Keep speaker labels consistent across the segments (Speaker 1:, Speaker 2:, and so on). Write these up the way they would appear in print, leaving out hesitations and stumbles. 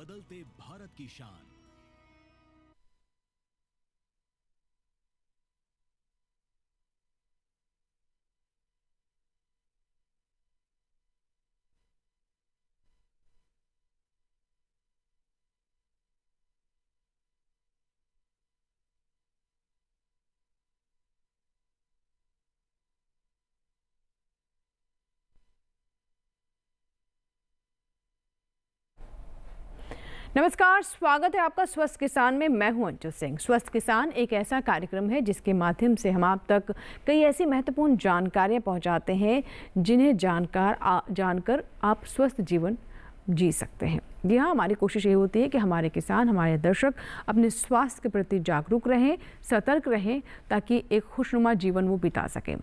Speaker 1: बदलते भारत की शान।
Speaker 2: नमस्कार, स्वागत है आपका स्वस्थ किसान में। मैं हूं अंजू सिंह। स्वस्थ किसान एक ऐसा कार्यक्रम है जिसके माध्यम से हम आप तक कई ऐसी महत्वपूर्ण जानकारियां पहुंचाते हैं जिन्हें जानकर आप स्वस्थ जीवन जी सकते हैं। जी हाँ, हमारी कोशिश ये होती है कि हमारे किसान, हमारे दर्शक अपने स्वास्थ्य के प्रति जागरूक रहें, सतर्क रहें, ताकि एक खुशनुमा जीवन वो बिता सकें।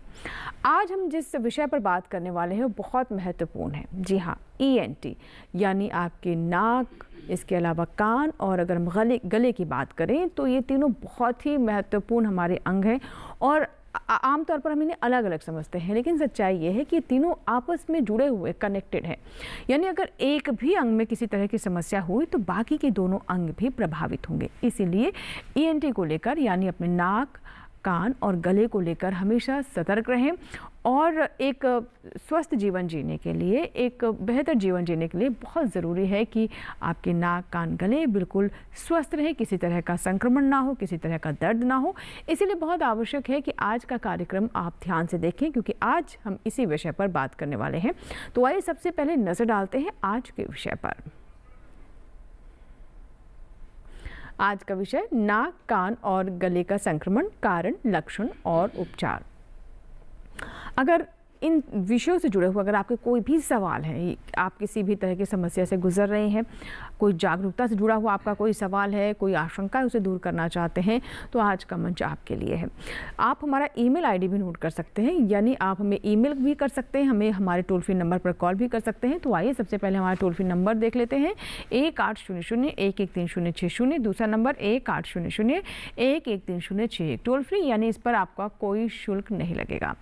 Speaker 2: आज हम जिस विषय पर बात करने वाले हैं वो बहुत महत्वपूर्ण है। जी हाँ, ENT यानी आपके नाक, इसके अलावा कान और अगर हम गले की बात करें तो ये तीनों बहुत ही महत्वपूर्ण हमारे अंग हैं और आमतौर पर हम इन्हें अलग अलग समझते हैं, लेकिन सच्चाई ये है कि तीनों आपस में जुड़े हुए, कनेक्टेड हैं। यानी अगर एक भी अंग में किसी तरह की समस्या हुई तो बाकी के दोनों अंग भी प्रभावित होंगे। इसीलिए ENT को लेकर यानी अपने नाक, कान और गले को लेकर हमेशा सतर्क रहें और एक स्वस्थ जीवन जीने के लिए, एक बेहतर जीवन जीने के लिए बहुत ज़रूरी है कि आपके नाक, कान, गले बिल्कुल स्वस्थ रहे, किसी तरह का संक्रमण ना हो, किसी तरह का दर्द ना हो। इसीलिए बहुत आवश्यक है कि आज का कार्यक्रम आप ध्यान से देखें, क्योंकि आज हम इसी विषय पर बात करने वाले हैं। तो आइए सबसे पहले नज़र डालते हैं आज के विषय पर। आज का विषय नाक, कान और गले का संक्रमण, कारण, लक्षण और उपचार। अगर इन विषयों से जुड़े हुए अगर आपके कोई भी सवाल है, आप किसी भी तरह की समस्या से गुजर रहे हैं, कोई जागरूकता से जुड़ा हुआ आपका कोई सवाल है, कोई आशंका है, उसे दूर करना चाहते हैं, तो आज का मंच आपके लिए है। आप हमारा ईमेल आईडी भी नोट कर सकते हैं, यानी आप हमें ईमेल भी कर सकते हैं, हमें हमारे टोल फ्री नंबर पर कॉल भी कर सकते हैं। तो आइए सबसे पहले हमारा टोल फ्री नंबर देख लेते हैं, 1800-113060। दूसरा नंबर 1800-113061। टोल फ्री, यानी इस पर आपका कोई शुल्क नहीं लगेगा।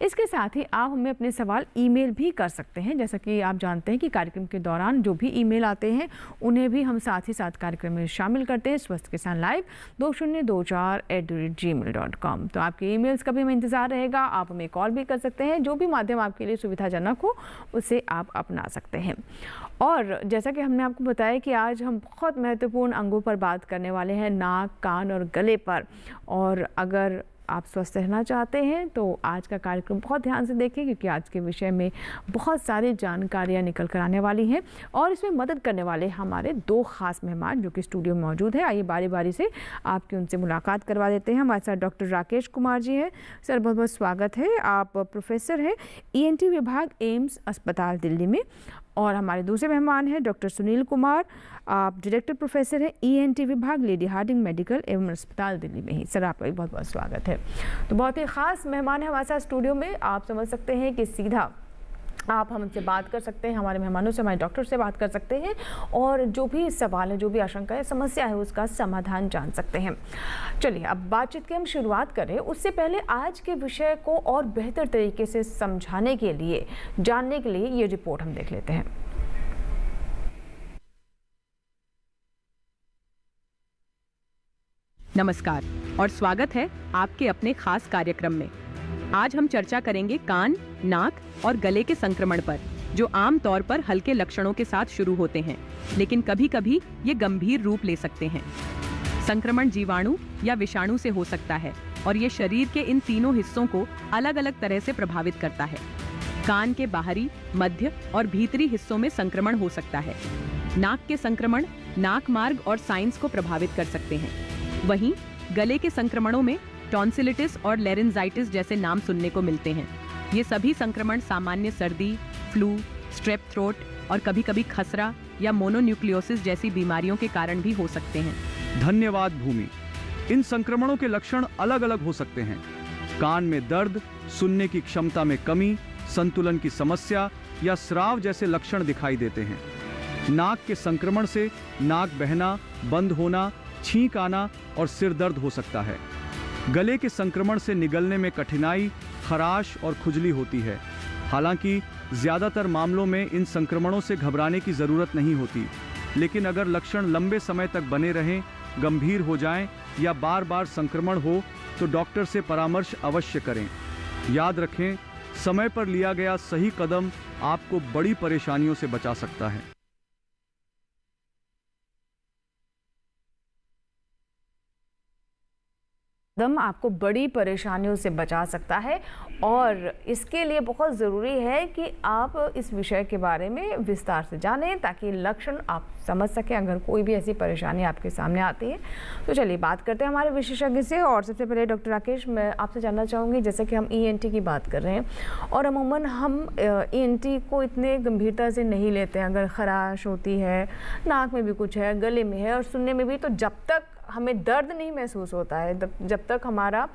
Speaker 2: इसके साथ ही आप हमें अपने सवाल ईमेल भी कर सकते हैं। जैसा कि आप जानते हैं कि कार्यक्रम के दौरान जो भी ईमेल आते हैं उन्हें भी हम साथ ही साथ कार्यक्रम में शामिल करते हैं। स्वस्थ किसान लाइव 2024@gmail.com। तो आपके ईमेल्स का भी हमें इंतज़ार रहेगा। आप हमें कॉल भी कर सकते हैं, जो भी माध्यम आपके लिए सुविधाजनक हो उसे आप अपना सकते हैं। और जैसा कि हमने आपको बताया कि आज हम बहुत महत्वपूर्ण अंगों पर बात करने वाले हैं, नाक, कान और गले पर। और अगर आप स्वस्थ रहना चाहते हैं तो आज का कार्यक्रम बहुत ध्यान से देखें, क्योंकि आज के विषय में बहुत सारी जानकारियां निकल कर आने वाली हैं और इसमें मदद करने वाले हमारे दो खास मेहमान जो कि स्टूडियो में मौजूद है। आइए बारी बारी से आपकी उनसे मुलाकात करवा देते हैं। हमारे साथ डॉक्टर राकेश कुमार जी हैं। सर, बहुत बहुत स्वागत है। आप प्रोफेसर हैं ENT विभाग, एम्स अस्पताल दिल्ली में। और हमारे दूसरे मेहमान हैं डॉक्टर सुनील कुमार, आप डायरेक्टर प्रोफेसर हैं ENT विभाग, लेडी हार्डिंग मेडिकल एवं अस्पताल दिल्ली में ही। सर, आपका भी बहुत बहुत स्वागत है। तो बहुत ही ख़ास मेहमान है हमारे साथ स्टूडियो में। आप समझ सकते हैं कि सीधा आप हमसे बात कर सकते हैं, हमारे मेहमानों से, हमारे डॉक्टर से बात कर सकते हैं और जो भी सवाल है, जो भी आशंका है, समस्या है, उसका समाधान जान सकते हैं। चलिए अब बातचीत की हम शुरुआत करें। उससे पहले आज के विषय को और बेहतर तरीके से समझाने के लिए, जानने के लिए ये रिपोर्ट हम देख लेते हैं।
Speaker 3: नमस्कार और स्वागत है आपके अपने खास कार्यक्रम में। आज हम चर्चा करेंगे कान, नाक और गले के संक्रमण पर, जो आम तौर पर हल्के लक्षणों के साथ शुरू होते हैं, लेकिन कभी-कभी ये गंभीर रूप ले सकते हैं। संक्रमण जीवाणु या विषाणु से हो सकता है और ये शरीर के इन तीनों हिस्सों को अलग-अलग तरह से प्रभावित करता है। कान के बाहरी, मध्य और भीतरी हिस्सों में संक्रमण हो सकता है। नाक के संक्रमण नाक मार्ग और साइनस को प्रभावित कर सकते हैं। वहीं गले के संक्रमणों में टॉन्सिलिटिस और लेरिंजाइटिस जैसे नाम सुनने को मिलते हैं। ये सभी संक्रमण सामान्य सर्दी, फ्लू, स्ट्रेप थ्रोट और कभी-कभी खसरा या मोनोन्यूक्लियोसिस जैसी बीमारियों के कारण भी हो सकते हैं।
Speaker 4: धन्यवाद भूमि। इन संक्रमणों के लक्षण अलग-अलग हो सकते हैं। कान में दर्द, सुनने की क्षमता में कमी, संतुलन की समस्या या स्राव जैसे लक्षण दिखाई देते हैं। नाक के संक्रमण से नाक बहना, बंद होना, छींक आना और सिर दर्द हो सकता है। गले के संक्रमण से निगलने में कठिनाई, खराश और खुजली होती है। हालांकि ज्यादातर मामलों में इन संक्रमणों से घबराने की जरूरत नहीं होती, लेकिन अगर लक्षण लंबे समय तक बने रहें, गंभीर हो जाएं या बार बार संक्रमण हो तो डॉक्टर से परामर्श अवश्य करें। याद रखें, समय पर लिया गया सही कदम आपको बड़ी परेशानियों से बचा सकता है।
Speaker 2: कदम आपको बड़ी परेशानियों से बचा सकता है और इसके लिए बहुत ज़रूरी है कि आप इस विषय के बारे में विस्तार से जानें ताकि लक्षण आप समझ सकें अगर कोई भी ऐसी परेशानी आपके सामने आती है। तो चलिए बात करते हैं हमारे विशेषज्ञ से। और सबसे पहले डॉक्टर राकेश, मैं आपसे जानना चाहूँगी, जैसे कि हम ENT की बात कर रहे हैं और अमूमन हम ENT को इतने गंभीरता से नहीं लेते हैं। अगर खराश होती है, नाक में भी कुछ है, गले में है और सुनने में भी, तो जब तक हमें दर्द नहीं महसूस होता है, जब तक हमारा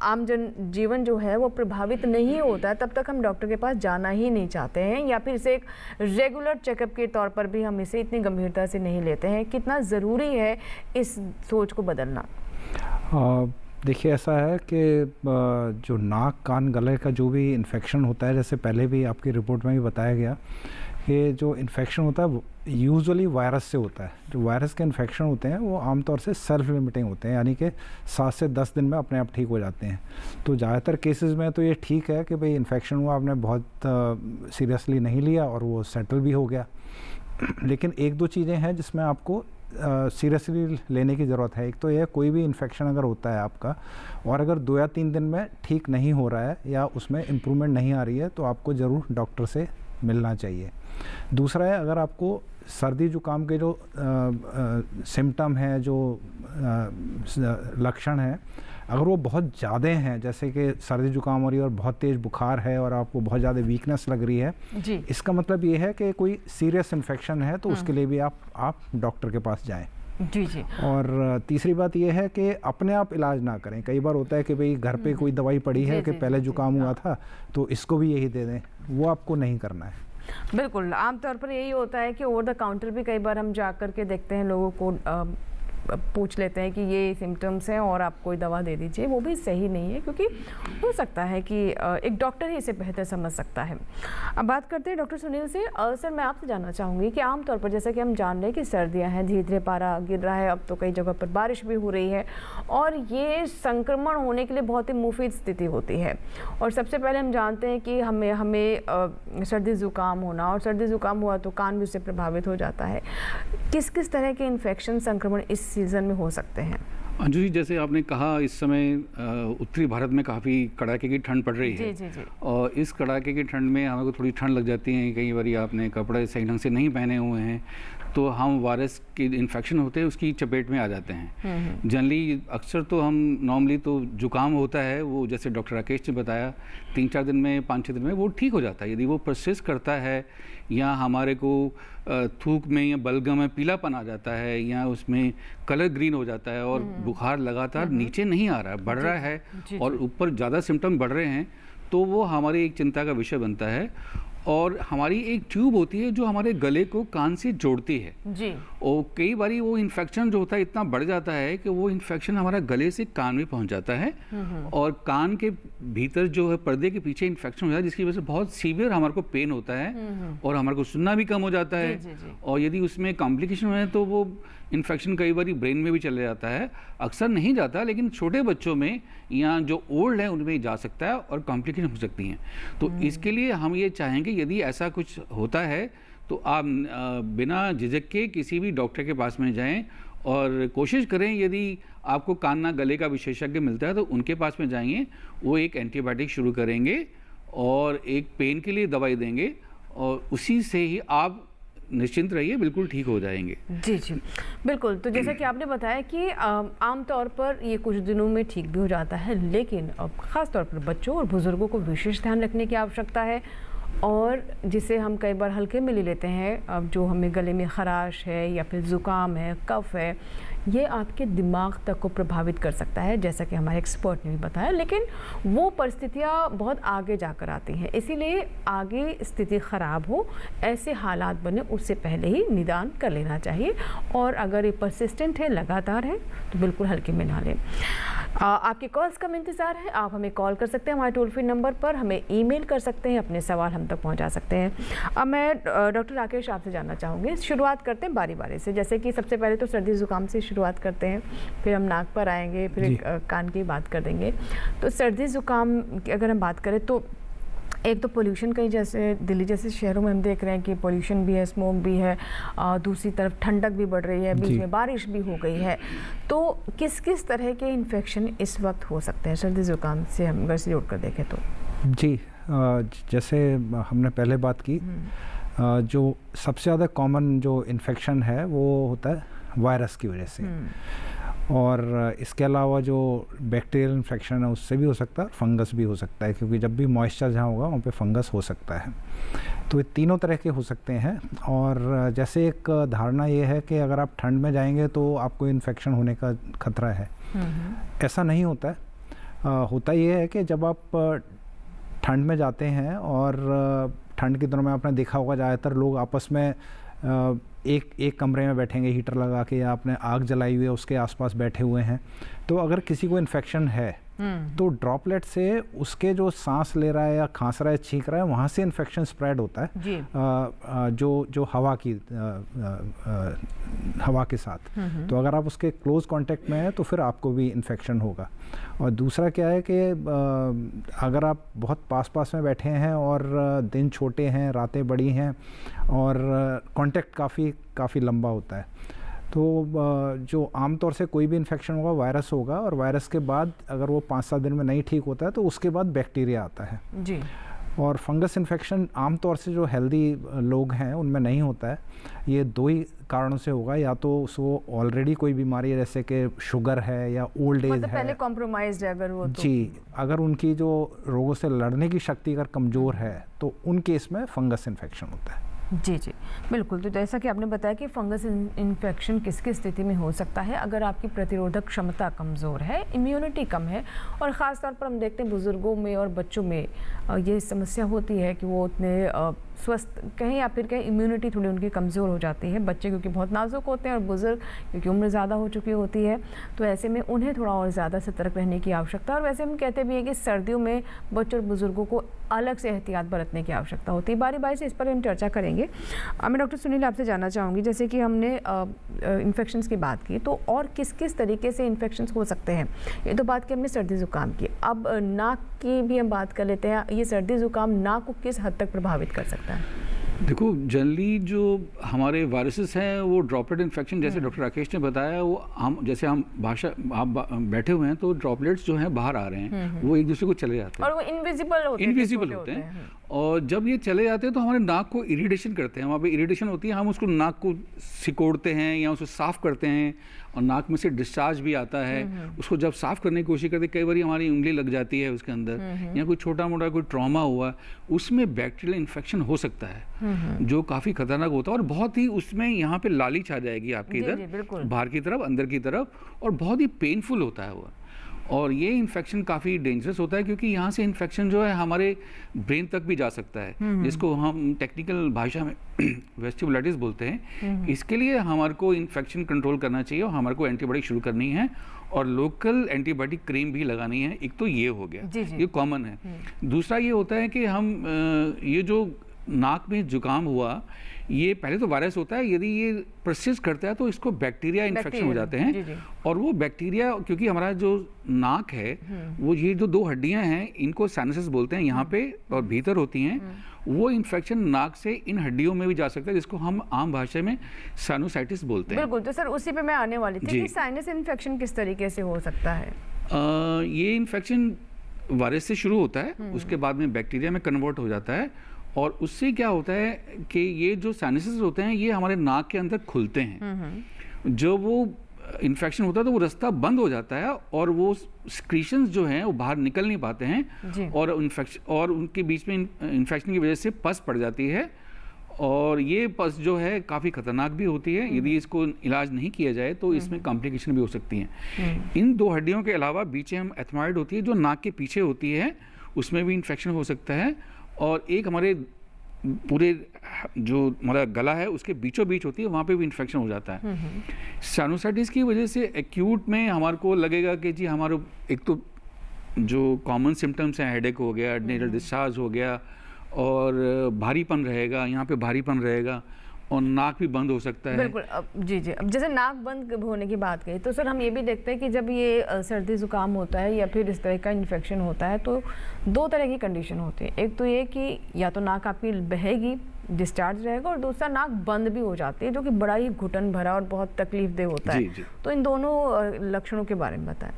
Speaker 2: आम जन जीवन जो है वो प्रभावित नहीं होता है, तब तक हम डॉक्टर के पास जाना ही नहीं चाहते हैं या फिर इसे एक रेगुलर चेकअप के तौर पर भी हम इसे इतनी गंभीरता से नहीं लेते हैं। कितना ज़रूरी है इस सोच को बदलना?
Speaker 1: देखिए, ऐसा है कि जो नाक, कान, गले का जो भी इन्फेक्शन होता है, जैसे पहले भी आपकी रिपोर्ट में भी बताया गया कि जो इन्फेक्शन होता है यूजुअली वायरस से होता है। जो वायरस के इन्फेक्शन होते हैं वो आमतौर से सेल्फ लिमिटिंग होते हैं, यानी कि 7 से 10 दिन में अपने आप ठीक हो जाते हैं। तो ज़्यादातर केसेस में तो ये ठीक है कि भाई इन्फेक्शन हुआ, आपने बहुत सीरियसली नहीं लिया और वो सेटल भी हो गया। लेकिन एक दो चीज़ें हैं जिसमें आपको सीरियसली लेने की ज़रूरत है। एक तो यह, कोई भी इन्फेक्शन अगर होता है आपका और अगर 2 या 3 दिन में ठीक नहीं हो रहा है या उसमें इम्प्रूवमेंट नहीं आ रही है तो आपको ज़रूर डॉक्टर से मिलना चाहिए। दूसरा है, अगर आपको सर्दी जुकाम के जो सिम्टम हैं, जो लक्षण हैं, अगर वो बहुत ज़्यादा हैं, जैसे कि सर्दी जुकाम हो रही है और बहुत तेज़ बुखार है और आपको बहुत ज़्यादा वीकनेस लग रही है जी, इसका मतलब ये है कि कोई सीरियस इन्फेक्शन है, तो उसके लिए भी आप डॉक्टर के पास जाएं।
Speaker 2: जी जी।
Speaker 1: और तीसरी बात यह है कि अपने आप इलाज ना करें। कई बार होता है कि भाई घर पे कोई दवाई पड़ी है कि पहले जुकाम हुआ था तो इसको भी यही दे दें, वो आपको नहीं करना है।
Speaker 2: बिल्कुल, आमतौर पर यही होता है कि ओवर द काउंटर भी कई बार हम जा कर के देखते हैं, लोगों को पूछ लेते हैं कि ये सिम्टम्स हैं और आप कोई दवा दे दीजिए। वो भी सही नहीं है, क्योंकि हो सकता है कि एक डॉक्टर ही इसे बेहतर समझ सकता है। अब बात करते हैं डॉक्टर सुनील से। सर, मैं आपसे जानना चाहूँगी कि आमतौर पर जैसा कि हम जान रहे हैं कि सर्दियाँ हैं, धीरे धीरे पारा गिर रहा है, अब तो कई जगह पर बारिश भी हो रही है और ये संक्रमण होने के लिए बहुत ही मुफीद स्थिति होती है। और सबसे पहले हम जानते हैं कि हमें सर्दी ज़ुकाम होना, और सर्दी ज़ुकाम हुआ तो कान भी उससे प्रभावित हो जाता है। किस किस तरह के इन्फेक्शन, संक्रमण इस सीज़न में हो सकते हैं?
Speaker 5: अंजू जी, जैसे आपने कहा, इस समय उत्तरी भारत में काफ़ी कड़ाके की ठंड पड़ रही है।
Speaker 2: जी, जी, जी। और
Speaker 5: इस कड़ाके की ठंड में हमें को थोड़ी ठंड लग जाती है। कई बार आपने कपड़े सही ढंग से नहीं पहने हुए हैं तो हम वायरस के इन्फेक्शन होते हैं उसकी चपेट में आ जाते हैं। जनरली अक्सर तो हम नॉर्मली तो जुकाम होता है, वो जैसे डॉक्टर राकेश ने बताया 3-4 दिन में, 5-6 दिन में वो ठीक हो जाता है। यदि वो परसिस्ट करता है या हमारे को थूक में या बलगम में पीलापन आ जाता है या उसमें कलर ग्रीन हो जाता है और बुखार लगातार नीचे नहीं आ रहा है, बढ़ रहा है और ऊपर ज़्यादा सिम्टम बढ़ रहे हैं, तो वो हमारी एक चिंता का विषय बनता है। और हमारी एक ट्यूब होती है जो हमारे गले को कान से जोड़ती है जी। और कई बारी वो इन्फेक्शन जो होता है इतना बढ़ जाता है कि वो इन्फेक्शन हमारा गले से कान में पहुंच जाता है और कान के भीतर जो है पर्दे के पीछे इन्फेक्शन हो जाता है, जिसकी वजह से बहुत सीवियर हमारे को पेन होता है और हमारे को सुनना भी कम हो जाता है। जी। और यदि उसमें कॉम्प्लिकेशन हुए तो वो इन्फेक्शन कई बार ब्रेन में भी चले जाता है। अक्सर नहीं जाता, लेकिन छोटे बच्चों में या जो ओल्ड है उनमें जा सकता है और कॉम्प्लिकेशन हो सकती हैं। तो इसके लिए हम ये चाहेंगे यदि ऐसा कुछ होता है तो आप बिना झिझक के किसी भी डॉक्टर के पास में जाएं और कोशिश करें, यदि आपको कान नाक गले का विशेषज्ञ मिलता है तो उनके पास में जाइए। वो एक एंटीबायोटिक शुरू करेंगे और एक पेन के लिए दवाई देंगे और उसी से ही आप निश्चिंत रहिए, बिल्कुल ठीक हो जाएंगे। जी
Speaker 2: जी, बिल्कुल। तो जैसा कि आपने बताया कि आमतौर पर ये कुछ दिनों में ठीक भी हो जाता है, लेकिन अब ख़ास तौर पर बच्चों और बुज़ुर्गों को विशेष ध्यान रखने की आवश्यकता है। और जिसे हम कई बार हल्के में ले लेते हैं, अब जो हमें गले में खराश है या फिर ज़ुकाम है, कफ़ है, ये आपके दिमाग तक को प्रभावित कर सकता है, जैसा कि हमारे एक्सपर्ट ने भी बताया। लेकिन वो परिस्थितियाँ बहुत आगे जाकर आती हैं, इसीलिए आगे स्थिति ख़राब हो, ऐसे हालात बने उससे पहले ही निदान कर लेना चाहिए। और अगर ये परसिस्टेंट है, लगातार है, तो बिल्कुल हल्के में ना लें। आपके कॉल्स का इंतज़ार है। आप हमें कॉल कर सकते हैं हमारे टोल फ्री नंबर पर, हमें ईमेल कर सकते हैं, अपने सवाल हम तक पहुंचा सकते हैं। अब मैं डॉक्टर राकेश आपसे जानना चाहूँगी, शुरुआत करते हैं बारी बारी से। जैसे कि सबसे पहले तो सर्दी ज़ुकाम से शुरुआत करते हैं, फिर हम नाक पर आएंगे, फिर कान की बात कर देंगे। तो सर्दी ज़ुकाम की अगर हम बात करें तो एक तो पोल्यूशन कहीं, जैसे दिल्ली जैसे शहरों में हम देख रहे हैं कि पोल्यूशन भी है, स्मोक भी है, दूसरी तरफ ठंडक भी बढ़ रही है, बीच में बारिश भी हो गई है। तो किस किस तरह के इन्फेक्शन इस वक्त हो सकते हैं सर्दी ज़ुकाम से, हम अगर से जोड़कर देखें तो? जी,
Speaker 1: जैसे हमने पहले बात की, जो सबसे ज़्यादा कॉमन जो इन्फेक्शन है वो होता है वायरस की वजह से, और इसके अलावा जो बैक्टीरियल इन्फेक्शन है उससे भी हो सकता है, और फंगस भी हो सकता है, क्योंकि जब भी मॉइस्चर जहाँ होगा वहाँ पे फंगस हो सकता है। तो ये तीनों तरह के हो सकते हैं। और जैसे एक धारणा ये है कि अगर आप ठंड में जाएंगे तो आपको इन्फेक्शन होने का खतरा है, ऐसा नहीं होता है। होता ये है कि जब आप ठंड में जाते हैं, और ठंड के दिनों में आपने देखा होगा ज़्यादातर लोग आपस में एक कमरे में बैठेंगे हीटर लगा के, या आपने आग जलाई हुई है उसके आसपास बैठे हुए हैं। तो अगर किसी को इन्फेक्शन है तो ड्रॉपलेट से उसके जो सांस ले रहा है या खांस रहा है, छींक रहा है, वहाँ से इन्फेक्शन स्प्रेड होता है जो हवा के साथ। तो अगर आप उसके क्लोज कांटेक्ट में हैं तो फिर आपको भी इन्फेक्शन होगा। और दूसरा क्या है कि अगर आप बहुत पास में बैठे हैं और दिन छोटे हैं, रातें बड़ी हैं, और कांटेक्ट काफ़ी लंबा होता है, तो जो आमतौर से कोई भी इन्फेक्शन होगा वायरस होगा, और वायरस के बाद अगर वो 5-7 दिन में नहीं ठीक होता है तो उसके बाद बैक्टीरिया आता है जी। और फंगस इन्फेक्शन आमतौर से जो हेल्दी लोग हैं उनमें नहीं होता है। ये दो ही कारणों से होगा, या तो उसको ऑलरेडी कोई बीमारी है जैसे कि शुगर है या ओल्ड एज है,
Speaker 2: पहले कॉम्प्रोमाइज्ड है अगर वो तो।
Speaker 1: जी, अगर उनकी जो रोगों से लड़ने की शक्ति अगर कमज़ोर है तो उन केस में फंगस इन्फेक्शन होता है।
Speaker 2: जी जी बिल्कुल। तो जैसा कि आपने बताया कि फंगस इन्फेक्शन किस किस स्थिति में हो सकता है, अगर आपकी प्रतिरोधक क्षमता कमज़ोर है, इम्यूनिटी कम है, और ख़ास तौर पर हम देखते हैं बुज़ुर्गों में और बच्चों में ये समस्या होती है कि वो उतने स्वस्थ कहें या फिर कहें इम्यूनिटी थोड़ी उनकी कमज़ोर हो जाती है। बच्चे क्योंकि बहुत नाजुक होते हैं और बुज़ुर्ग क्योंकि उम्र ज़्यादा हो चुकी होती है, तो ऐसे में उन्हें थोड़ा और ज़्यादा सतर्क रहने की आवश्यकता है। और वैसे हम कहते भी हैं कि सर्दियों में बच्चों और बुज़ुर्गों को अलग से एहतियात बरतने की आवश्यकता होती है। बारी बारी से इस पर हम चर्चा करेंगे। मैं डॉक्टर सुनील आपसे जानना चाहूँगी, जैसे कि हमने इन्फेक्शंस की बात की, तो और किस किस तरीके से इन्फेक्शंस हो सकते हैं? ये तो बात की हमने सर्दी ज़ुकाम की, अब नाक की भी हम बात कर लेते हैं। ये सर्दी ज़ुकाम नाक को किस हद तक प्रभावित कर सकता है?
Speaker 5: देखो, जनरली जो हमारे वायरसेस हैं वो ड्रॉपलेट इन्फेक्शन, जैसे डॉक्टर राकेश ने बताया, वो आप बैठे हुए हैं तो ड्रॉपलेट्स जो हैं बाहर आ रहे हैं, वो एक दूसरे को चले जाते हैं
Speaker 2: और वो इनविजिबल होते हैं।
Speaker 5: और जब ये चले जाते हैं तो हमारे नाक को इरिटेशन करते हैं, वहाँ पे इरिटेशन होती है, हम उसको नाक को सिकोड़ते हैं या उसको साफ़ करते हैं, और नाक में से डिस्चार्ज भी आता है। उसको जब साफ़ करने की कोशिश करते हैं, कई बार हमारी उंगली लग जाती है उसके अंदर, या कोई छोटा मोटा कोई ट्रॉमा हुआ, उसमें बैक्टीरियल इन्फेक्शन हो सकता है जो काफ़ी खतरनाक होता है, और बहुत ही उसमें यहाँ पे लालिच आ जाएगी आपकी इधर बाहर की तरफ, अंदर की तरफ, और बहुत ही पेनफुल होता है वो। और ये इन्फेक्शन काफ़ी डेंजरस होता है, क्योंकि यहाँ से इन्फेक्शन जो है हमारे ब्रेन तक भी जा सकता है, जिसको हम टेक्निकल भाषा में वेस्टिबुलाइटिस बोलते हैं। इसके लिए हमारे को इन्फेक्शन कंट्रोल करना चाहिए, और हमारे को एंटीबायोटिक शुरू करनी है, और लोकल एंटीबायोटिक क्रीम भी लगानी है। एक तो ये हो गया, ये कॉमन है। दूसरा ये होता है कि हम ये जो नाक में जुकाम हुआ, ये पहले तो वायरस होता है, यदि ये परसिस्ट करता है तो इसको बैक्टीरिया इन्फेक्शन हो जाते हैं। जी। और वो बैक्टीरिया, क्योंकि हमारा जो नाक है वो ये जो दो हड्डियां हैं इनको साइनसेस बोलते हैं, यहाँ पे और भीतर होती हैं, वो इन्फेक्शन नाक से इन हड्डियों में भी जा सकता है, जिसको हम आम भाषा में साइनोसाइटिस बोलते हैं।
Speaker 2: बिल्कुल, तो सर उसी पे मैं आने वाली थी कि साइनस इन्फेक्शन किस तरीके से हो सकता है?
Speaker 5: ये इन्फेक्शन वायरस से शुरू होता है, उसके बाद में बैक्टीरिया में कन्वर्ट हो जाता है, और उससे क्या होता है कि ये जो साइनसेस होते हैं ये हमारे नाक के अंदर खुलते हैं। जब वो इन्फेक्शन होता है तो वो रास्ता बंद हो जाता है, और वो सिक्रीशंस जो हैं वो बाहर निकल नहीं पाते हैं, और उनके बीच में इन्फेक्शन की वजह से पस पड़ जाती है, और ये पस जो है काफ़ी ख़तरनाक भी होती है। यदि इसको इलाज नहीं किया जाए तो इसमें कॉम्प्लिकेशन भी हो सकती हैं। इन दो हड्डियों के अलावा बीच में एथमॉइड होती है जो नाक के पीछे होती है, उसमें भी इन्फेक्शन हो सकता है। और एक हमारे पूरे जो हमारा गला है उसके बीचों बीच होती है, वहाँ पे भी इन्फेक्शन हो जाता है। साइनोसाइटिस की वजह से एक्यूट में हमारे को लगेगा कि जी हमारे एक तो जो कॉमन सिम्टम्स हैं, हेडेक हो गया, नेजल डिस्चार्ज हो गया, और भारीपन रहेगा, यहाँ पे भारीपन रहेगा, और नाक भी बंद हो सकता है।
Speaker 2: बिल्कुल। जी जी, अब जैसे नाक बंद होने की बात कही तो सर हम ये भी देखते हैं कि जब ये सर्दी ज़ुकाम होता है या फिर इस तरह का इन्फेक्शन होता है तो दो तरह की कंडीशन होती है। एक तो ये कि या तो नाक आपकी बहेगी, डिस्चार्ज रहेगा, और दूसरा नाक बंद भी हो जाती है, जो कि बड़ा ही घुटन भरा और बहुत तकलीफदेह होता है।
Speaker 5: जी।
Speaker 2: तो इन दोनों लक्षणों के बारे में बताएं।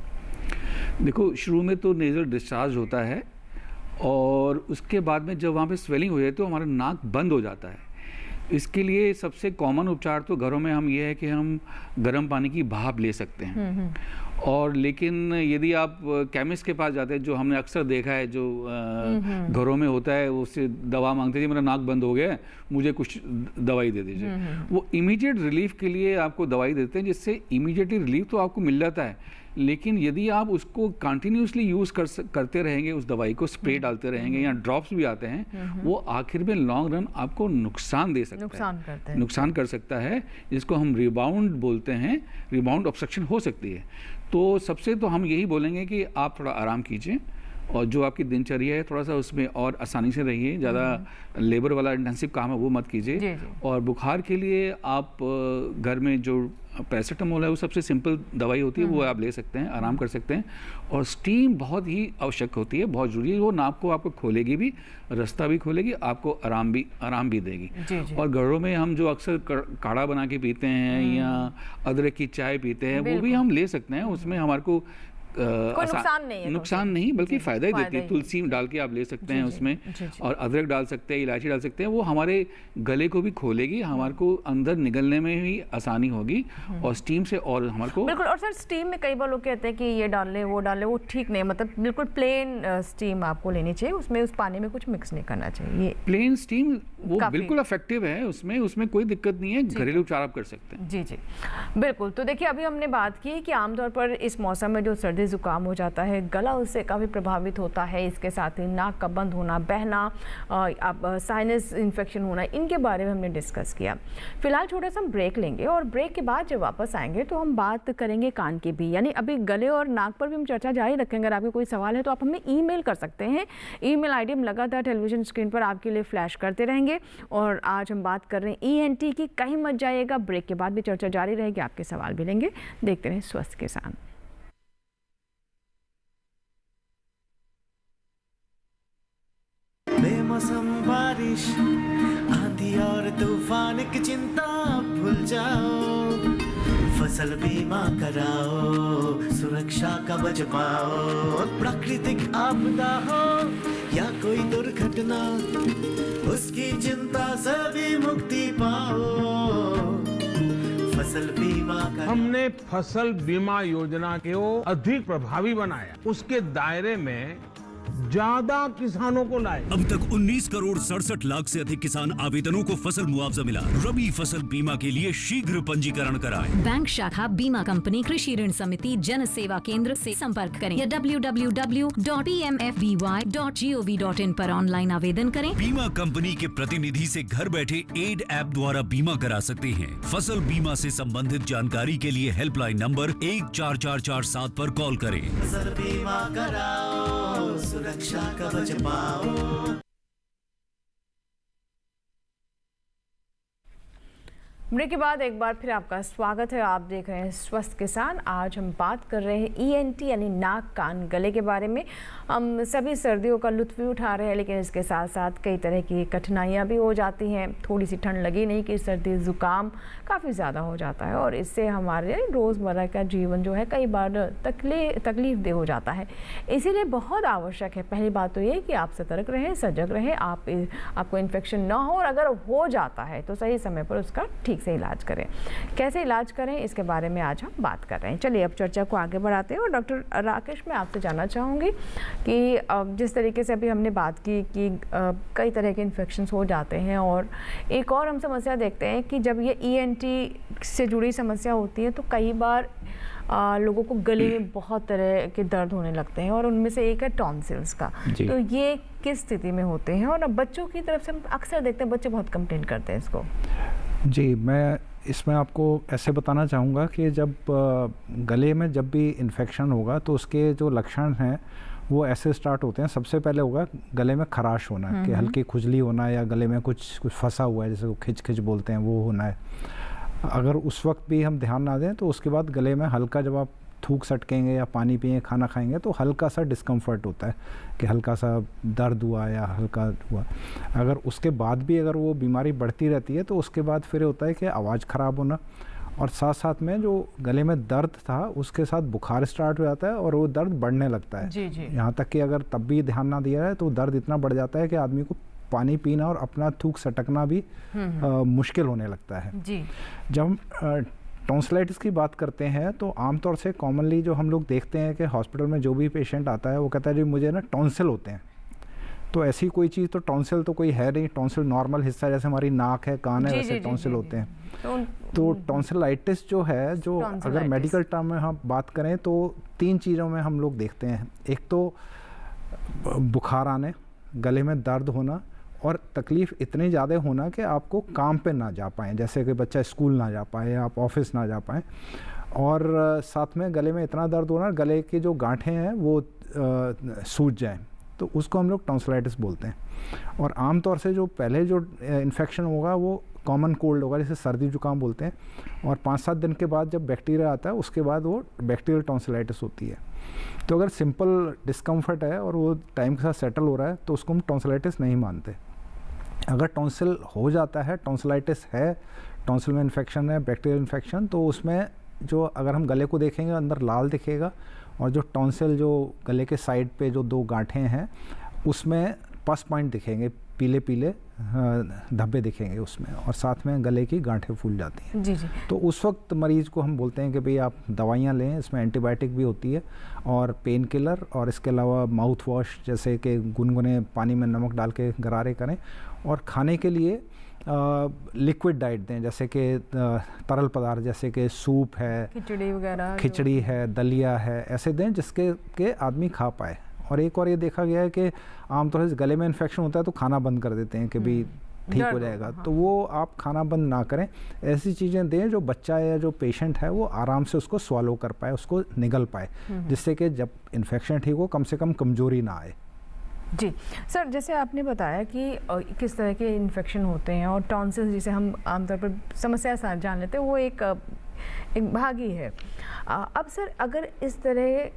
Speaker 5: देखो, शुरू में तो नेजल डिस्चार्ज होता है, और उसके बाद में जब वहाँ पे स्वेलिंग हो जाती है तो हमारा नाक बंद हो जाता है। इसके लिए सबसे कॉमन उपचार तो घरों में हम ये है कि हम गर्म पानी की भाप ले सकते हैं। और लेकिन यदि आप केमिस्ट के पास जाते हैं, जो हमने अक्सर देखा है, जो घरों में होता है, वो उससे दवा मांगते हैं, मेरा नाक बंद हो गया है, मुझे कुछ दवाई दे दीजिए। वो इमीडिएट रिलीफ के लिए आपको दवाई देते हैं, जिससे इमीडिएटली रिलीफ तो आपको मिल जाता है, लेकिन यदि आप उसको कंटिन्यूसली यूज़ करते रहेंगे, उस दवाई को स्प्रे डालते रहेंगे, या ड्रॉप्स भी आते हैं, वो आखिर में लॉन्ग रन आपको नुकसान दे सकता है, नुकसान कर सकता है, जिसको हम रिबाउंड बोलते हैं। रिबाउंड ऑब्स्ट्रक्शन हो सकती है। तो सबसे तो हम यही बोलेंगे कि आप थोड़ा आराम कीजिए, और जो आपकी दिनचर्या है थोड़ा सा उसमें और आसानी से रहिए, ज़्यादा लेबर वाला इंटेंसिव काम है वो मत कीजिए। और बुखार के लिए आप घर में जो पैरासिटामोल है, वो सबसे सिंपल दवाई होती है, वो आप ले सकते हैं, आराम कर सकते हैं। और स्टीम बहुत ही आवश्यक होती है, बहुत जरूरी है। वो नाक को आपको खोलेगी भी, रास्ता भी खोलेगी, आपको आराम भी देगी। और घरों में हम जो अक्सर काढ़ा बना के पीते हैं या अदरक की चाय पीते हैं, वो भी हम ले सकते हैं। उसमें हमारे को
Speaker 2: कोई नुकसान नहीं
Speaker 5: बल्कि फ़ायदा ही देती है। तुलसी डाल के आप ले सकते हैं उसमें, और अदरक डाल सकते हैं, इलायची डाल सकते हैं। वो हमारे गले को भी खोलेगी, हमारे को अंदर निगलने में भी आसानी होगी, और स्टीम से और हमारे को
Speaker 2: बिल्कुल। और सर स्टीम में कई बार लोग कहते हैं कि ये डाल लें, वो डाल लें, वो ठीक नहीं, मतलब बिल्कुल प्लेन स्टीम आपको लेनी चाहिए, उसमें उस पानी में कुछ मिक्स नहीं करना चाहिए।
Speaker 5: प्लेन स्टीम वो बिल्कुल इफेक्टिव है, उसमें कोई दिक्कत नहीं है, घरेलू उपचार आप कर सकते हैं।
Speaker 2: जी बिल्कुल। तो देखिए, अभी हमने बात की कि आमतौर पर इस मौसम में जो सर्दी जुकाम हो जाता है, गला उससे काफ़ी प्रभावित होता है, इसके साथ ही नाक का बंद होना, बहना, साइनस इन्फेक्शन होना, इनके बारे में हमने डिस्कस किया। फिलहाल छोटा सा हम ब्रेक लेंगे, और ब्रेक के बाद जब वापस आएंगे तो हम बात करेंगे कान की भी, यानी अभी गले और नाक पर भी हम चर्चा जारी रखेंगे। अगर आपके कोई सवाल है तो आप हमें ईमेल कर सकते हैं। ईमेल आईडी हम लगातार टेलीविजन स्क्रीन पर आपके लिए फ्लैश करते रहेंगे। और आज हम बात कर रहे हैं ENT की। कहीं मत जाइएगा, ब्रेक के बाद भी चर्चा जारी रहेगी, आपके सवाल भी लेंगे। देखते रहें स्वस्थ किसान।
Speaker 6: बेमौसम बारिश, आंधी और तूफान की चिंता भूल जाओ, फसल बीमा कराओ, सुरक्षा कवच पाओ। प्राकृतिक आपदा हो या कोई दुर्घटना, उसकी चिंता से भी मुक्ति पाओ। फसल बीमा
Speaker 7: हमने फसल बीमा योजना को अधिक प्रभावी बनाया, उसके दायरे में ज्यादा किसानों को लाए।
Speaker 8: अब तक 19 करोड़ 67 लाख से अधिक किसान आवेदनों को फसल मुआवजा मिला। रबी फसल बीमा के लिए शीघ्र पंजीकरण कराएं।
Speaker 9: बैंक शाखा, बीमा कंपनी, कृषि ऋण समिति, जन सेवा केंद्र से संपर्क करें या www.pmfby.gov.in पर ऑनलाइन आवेदन करें।
Speaker 8: बीमा कंपनी के प्रतिनिधि से घर बैठे एड ऐप द्वारा बीमा करा सकते हैं। फसल बीमा से संबंधित जानकारी के लिए हेल्पलाइन नंबर 14447 पर कॉल करें।
Speaker 6: फसल बीमा कराओ, सुरक्षा कवच पाओ।
Speaker 2: ब्रेक के बाद एक बार फिर आपका स्वागत है। आप देख रहे हैं स्वस्थ किसान। आज हम बात कर रहे हैं ENT यानी नाक कान गले के बारे में। हम सभी सर्दियों का लुत्फ भी उठा रहे हैं, लेकिन इसके साथ साथ कई तरह की कठिनाइयां भी हो जाती हैं। थोड़ी सी ठंड लगी नहीं कि सर्दी ज़ुकाम काफ़ी ज़्यादा हो जाता है, और इससे हमारे रोज़मर्रा का जीवन जो है कई बार तकलीफदेह हो जाता है। इसीलिए बहुत आवश्यक है, पहली बात तो ये कि आप सतर्क रहें, सजग रहें, आपको इन्फेक्शन ना हो, और अगर हो जाता है तो सही समय पर उसका ठीक ठीक से इलाज करें। कैसे इलाज करें इसके बारे में आज हम बात कर रहे हैं। चलिए अब चर्चा को आगे बढ़ाते हैं। और डॉक्टर राकेश, मैं आपसे जानना चाहूँगी कि जिस तरीके से अभी हमने बात की कि कई तरह के इन्फेक्शंस हो जाते हैं, और एक और हम समस्या देखते हैं कि जब ये ENT से जुड़ी समस्या होती है तो कई बार लोगों को गले में बहुत तरह के दर्द होने लगते हैं, और उनमें से एक है टॉन्सिल्स का। तो ये किस स्थिति में होते हैं? और अब बच्चों की तरफ से हम अक्सर देखते हैं बच्चे बहुत कंप्लेन करते हैं इसको।
Speaker 1: जी, मैं इसमें आपको ऐसे बताना चाहूँगा कि जब गले में जब भी इन्फेक्शन होगा तो उसके जो लक्षण हैं वो ऐसे स्टार्ट होते हैं। सबसे पहले होगा गले में खराश होना, कि हल्की खुजली होना, या गले में कुछ फंसा हुआ है, जैसे वो खिंच खिंच बोलते हैं, वो होना है। अगर उस वक्त भी हम ध्यान ना दें तो उसके बाद गले में हल्का, जब आप थूक सटकेंगे या पानी पिए, खाना खाएंगे, तो हल्का सा डिस्कम्फर्ट होता है कि हल्का सा दर्द हुआ या हल्का हुआ। अगर उसके बाद भी अगर वो बीमारी बढ़ती रहती है तो उसके बाद फिर होता है कि आवाज़ ख़राब होना, और साथ साथ में जो गले में दर्द था उसके साथ बुखार स्टार्ट हो जाता है और वो दर्द बढ़ने लगता है।
Speaker 2: जी जी।
Speaker 1: यहाँ तक कि अगर तब भी ध्यान ना दिया जाए तो दर्द इतना बढ़ जाता है कि आदमी को पानी पीना और अपना थूक सटकना भी मुश्किल होने लगता है।
Speaker 2: जी।
Speaker 1: जब हम टॉन्सिलाइटिस की बात करते हैं तो आमतौर से कॉमनली जो हम लोग देखते हैं कि हॉस्पिटल में जो भी पेशेंट आता है वो कहता है जी मुझे ना टॉन्सिल होते हैं। तो ऐसी कोई चीज़, तो टॉन्सिल तो कोई है नहीं। टॉन्सिल नॉर्मल हिस्सा, जैसे हमारी नाक है, कान है, वैसे टॉन्सिल होते हैं। तो टॉन्सिलाइटिस जो है, जो अगर मेडिकल टर्म में हम बात करें तो 3 चीज़ों में हम लोग देखते हैं। एक तो बुखार आने, गले में दर्द होना, और तकलीफ़ इतनी ज़्यादा होना कि आपको काम पे ना जा पाएँ, जैसे कि बच्चा स्कूल ना जा पाए, आप ऑफिस ना जा पाएँ, और साथ में गले में इतना दर्द होना, गले की जो गांठें हैं वो सूज जाएं, तो उसको हम लोग टॉन्सिलाइटिस बोलते हैं। और आमतौर से जो पहले जो इन्फेक्शन होगा वो कॉमन कोल्ड होगा, जैसे सर्दी जुकाम बोलते हैं, और 5-7 दिन के बाद जब बैक्टीरिया आता है उसके बाद वो बैक्टीरियल टॉन्सिलाइटिस होती है। तो अगर सिंपल डिस्कम्फर्ट है और वो टाइम के साथ सेटल हो रहा है तो उसको हम टॉन्सिलाइटिस नहीं मानते। अगर टॉन्सिल हो जाता है, टॉन्सिलाइटिस है, टॉन्सिल में इन्फेक्शन है, बैक्टीरियल इन्फेक्शन, तो उसमें जो अगर हम गले को देखेंगे अंदर लाल दिखेगा, और जो टॉन्सिल जो गले के साइड पे जो 2 गांठें हैं उसमें पस पॉइंट दिखेंगे, पीले पीले धब्बे दिखेंगे उसमें, और साथ में गले की गांठें फूल जाती हैं।
Speaker 2: जी जी।
Speaker 1: तो उस वक्त मरीज़ को हम बोलते हैं कि भाई आप दवाइयाँ लें, इसमें एंटीबायोटिक भी होती है और पेन किलर, और इसके अलावा माउथ वॉश, जैसे कि गुनगुने पानी में नमक डाल के गरारे करें, और खाने के लिए लिक्विड डाइट दें, जैसे कि तरल पदार्थ जैसे कि सूप है,
Speaker 2: खिचड़ी वगैरह,
Speaker 1: खिचड़ी है, दलिया है, ऐसे दें जिसके के आदमी खा पाए। और एक और ये देखा गया है कि आमतौर से गले में इन्फेक्शन होता है तो खाना बंद कर देते हैं कि भाई ठीक हो जाएगा। हाँ। तो वो आप खाना बंद ना करें, ऐसी चीज़ें दें जो बच्चा या जो पेशेंट है वो आराम से उसको स्वालो कर पाए, उसको निगल पाए, जिससे कि जब इन्फेक्शन ठीक हो कम से कम कमजोरी ना आए।
Speaker 2: जी सर, जैसे आपने बताया कि किस तरह के इन्फेक्शन होते हैं, और टॉन्सिल जिसे हम आमतौर पर समस्या साथ जान लेते हैं वो एक भाग ही है। अब सर अगर इस तरह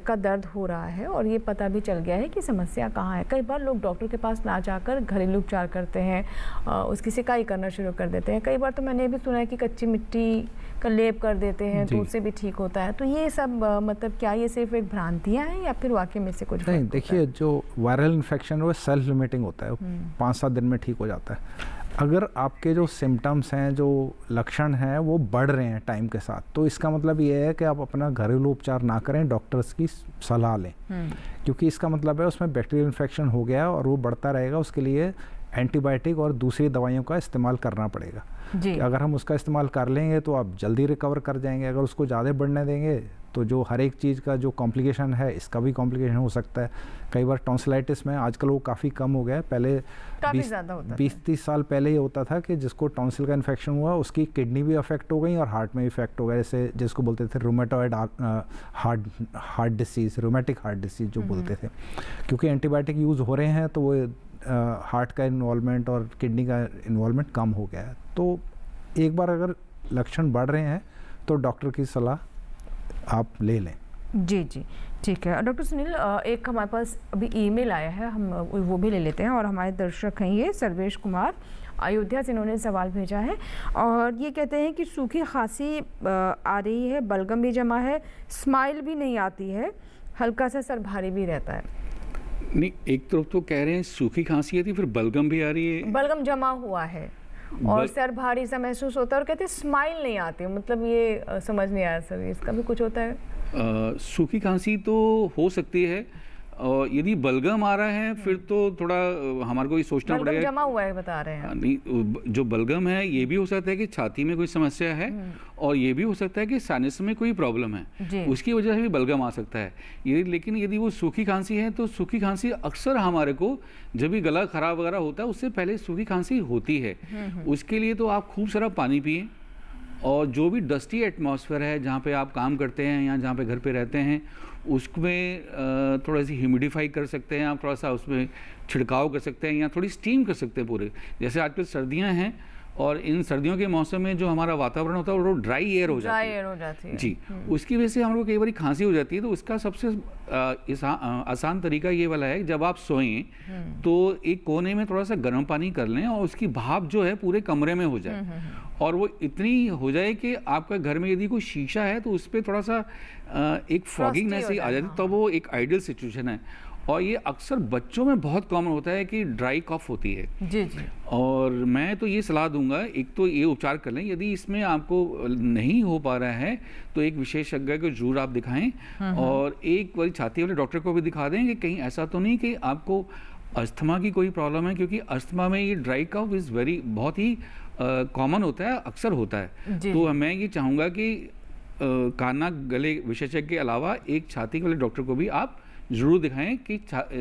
Speaker 2: का दर्द हो रहा है और ये पता भी चल गया है कि समस्या कहाँ है, कई बार लोग डॉक्टर के पास ना जाकर घरेलू उपचार करते हैं, उसकी सिकाई करना शुरू कर देते हैं। कई बार तो मैंने भी सुना है कि कच्ची मिट्टी का लेप कर देते हैं तो उससे भी ठीक होता है। तो ये सब मतलब क्या ये सिर्फ एक भ्रांतियाँ हैं या फिर वाकई में से कुछ
Speaker 1: नहीं? देखिए, जो वायरल इन्फेक्शन है वो सेल्फ लिमिटिंग होता है, 5-7 दिन में ठीक हो जाता है। अगर आपके जो सिम्टम्स हैं, जो लक्षण हैं वो बढ़ रहे हैं टाइम के साथ, तो इसका मतलब ये है कि आप अपना घरेलू उपचार ना करें, डॉक्टर्स की सलाह लें, क्योंकि इसका मतलब है उसमें बैक्टीरियल इन्फेक्शन हो गया और वो बढ़ता रहेगा। उसके लिए एंटीबायोटिक और दूसरी दवाइयों का इस्तेमाल करना पड़ेगा। कि अगर हम उसका इस्तेमाल कर लेंगे तो आप जल्दी रिकवर कर जाएंगे। अगर उसको ज़्यादा बढ़ने देंगे तो जो हर एक चीज़ का जो कॉम्प्लिकेशन है, इसका भी कॉम्प्लिकेशन हो सकता है। कई बार टॉन्सिलाइटिस में आजकल वो काफ़ी कम हो गया है, पहले 20-30 साल पहले ये होता था कि जिसको टॉन्सिल का इन्फेक्शन हुआ उसकी किडनी भी अफेक्ट हो गई और हार्ट में भी इफेक्ट हो गया, जैसे जिसको बोलते थे rheumatoid heart disease, rheumatic heart disease जो बोलते थे। क्योंकि एंटीबायोटिक यूज़ हो रहे हैं तो वो हार्ट का इन्वॉल्वमेंट और किडनी का इन्वॉल्वमेंट कम हो गया है। तो एक बार अगर लक्षण बढ़ रहे हैं तो डॉक्टर की सलाह आप ले लें।
Speaker 2: जी जी, ठीक है। डॉक्टर सुनील, एक हमारे पास अभी ईमेल आया है, हम वो भी ले लेते हैं। और हमारे दर्शक हैं ये सर्वेश कुमार अयोध्या से, इन्होंने सवाल भेजा है और ये कहते हैं कि सूखी खांसी आ रही है, बलगम भी जमा है, स्माइल भी नहीं आती है, हल्का सा सर भारी भी रहता है।
Speaker 5: नहीं, एक तरफ तो कह रहे हैं सूखी खांसी आती है, फिर बलगम भी आ रही है,
Speaker 2: बलगम जमा हुआ है और सर भारी सा महसूस होता है और कहते हैं स्माइल नहीं आती, मतलब ये समझ नहीं आया सर, इसका भी कुछ होता है?
Speaker 5: सूखी खांसी तो हो सकती है, और यदि बलगम आ रहा है फिर तो थोड़ा हमारे को ये सोचना पड़ेगा।
Speaker 2: जमा हुआ है बता रहे हैं?
Speaker 5: नहीं, जो बलगम है ये भी हो सकता है कि छाती में कोई समस्या है, और ये भी हो सकता है कि साइनस में कोई प्रॉब्लम है, उसकी वजह से भी बलगम आ सकता है। लेकिन यदि वो सूखी खांसी है तो सूखी खांसी अक्सर हमारे को जब भी गला खराब वगैरह होता है उससे पहले सूखी खांसी होती है। उसके लिए तो आप खूब सारा पानी पिए, और जो भी डस्टी एटमॉस्फेयर है जहाँ पे आप काम करते हैं या जहाँ पे घर पे रहते हैं उसमें थोड़ा सी ह्यूमिडिफाई कर सकते हैं आप, थोड़ा सा उसमें छिड़काव कर सकते हैं या थोड़ी स्टीम कर सकते हैं पूरे। जैसे आजकल सर्दियां हैं और इन सर्दियों के मौसम में जो हमारा वातावरण होता है वो ड्राई एयर हो जाती है जी, उसकी वजह से हम लोग कई बार खांसी हो जाती है। तो उसका सबसे आसान तरीका ये वाला है, जब आप सोएं तो एक कोने में थोड़ा सा गर्म पानी कर लें और उसकी भाप जो है पूरे कमरे में हो जाए, और वो इतनी हो जाए कि आपका घर में यदि कोई शीशा है तो उस पर थोड़ा सा एक फॉगिंगनेस ही आ जाती है, तब वो एक आइडियल सिचुएशन है। और ये अक्सर बच्चों में बहुत कॉमन होता है कि ड्राई कफ होती है
Speaker 2: जी जी,
Speaker 5: और मैं तो ये सलाह दूंगा, एक तो ये उपचार कर लें, यदि इसमें आपको नहीं हो पा रहा है तो एक विशेषज्ञ को जरूर आप दिखाएं, और एक बार छाती वाले डॉक्टर को भी दिखा दें कि कहीं ऐसा तो नहीं कि आपको अस्थमा की कोई प्रॉब्लम है, क्योंकि अस्थमा में ये ड्राई कफ इज़ बहुत ही कॉमन होता है, अक्सर होता है। तो मैं ये चाहूँगा कि कान नाक गले विशेषज्ञ के अलावा एक छाती वाले डॉक्टर को भी आप जरूर दिखाएं कि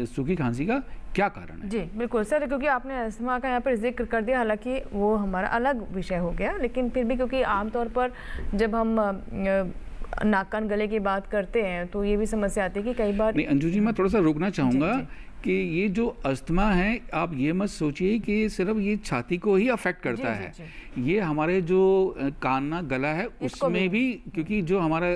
Speaker 5: सूखी खांसी का क्या कारण है।
Speaker 2: जी बिल्कुल सर, क्योंकि आपने अस्थमा का यहाँ पर जिक्र कर दिया, हालांकि वो हमारा अलग विषय हो गया, लेकिन फिर भी क्योंकि आमतौर पर जब हम नाक कान गले की बात करते हैं तो ये भी समस्या आती है कि कई बार।
Speaker 5: नहीं अंजू जी, मैं थोड़ा सा रोकना चाहूँगा कि ये जो अस्थमा है आप ये मत सोचिए कि सिर्फ ये छाती को ही अफेक्ट करता है, ये हमारे जो कान नाक गला है उसमें भी, क्योंकि जो हमारा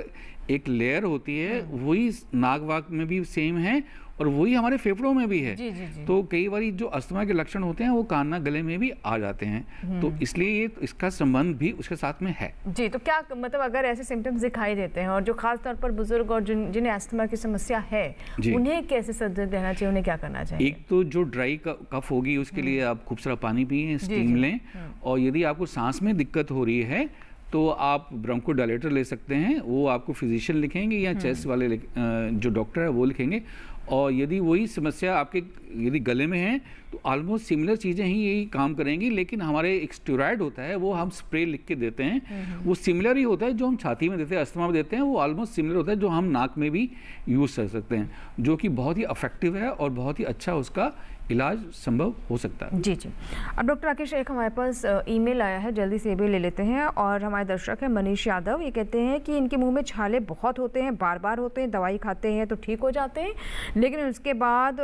Speaker 5: एक लेयर होती है वही नाक वाक में भी सेम है और वही हमारे फेफड़ों में भी है। तो कई बार जो अस्थमा के लक्षण होते हैं वो कान नाक गले में भी आ जाते हैं, तो इसलिए ये इसका संबंध भी उसके साथ में है।
Speaker 2: जी, तो क्या मतलब अगर ऐसे सिम्टम्स दिखाई देते हैं और जो खास तौर पर बुजुर्ग और जिन्हें अस्थमा की समस्या है उन्हें कैसे सतर्क रहना चाहिए, उन्हें क्या करना चाहिए?
Speaker 5: एक तो जो ड्राई कफ होगी उसके लिए आप खूब सारा पानी पिए, स्टीम लें, और यदि आपको सांस में दिक्कत हो रही है तो आप ब्रोंकोडायलेटर ले सकते हैं, वो आपको फिजिशियन लिखेंगे या चेस्ट वाले जो डॉक्टर है वो लिखेंगे। और यदि वही समस्या आपके यदि गले में है तो ऑलमोस्ट सिमिलर चीज़ें ही यही काम करेंगी, लेकिन हमारे एक स्टेरॉइड होता है वो हम स्प्रे लिख के देते हैं, वो सिमिलर ही होता है जो हम छाती में देते हैं, अस्थमा में देते हैं, वो ऑलमोस्ट सिमिलर होता है जो हम नाक में भी यूज़ कर सकते हैं, जो कि बहुत ही इफेक्टिव है और बहुत ही अच्छा उसका इलाज संभव हो सकता है।
Speaker 2: जी जी। अब डॉक्टर राकेश, एक हमारे पास ईमेल आया है, जल्दी से भी ले लेते हैं, और हमारे दर्शक है मनीष यादव, ये कहते हैं कि इनके मुंह में छाले बहुत होते हैं, बार बार होते हैं, दवाई खाते हैं तो ठीक हो जाते हैं, लेकिन उसके बाद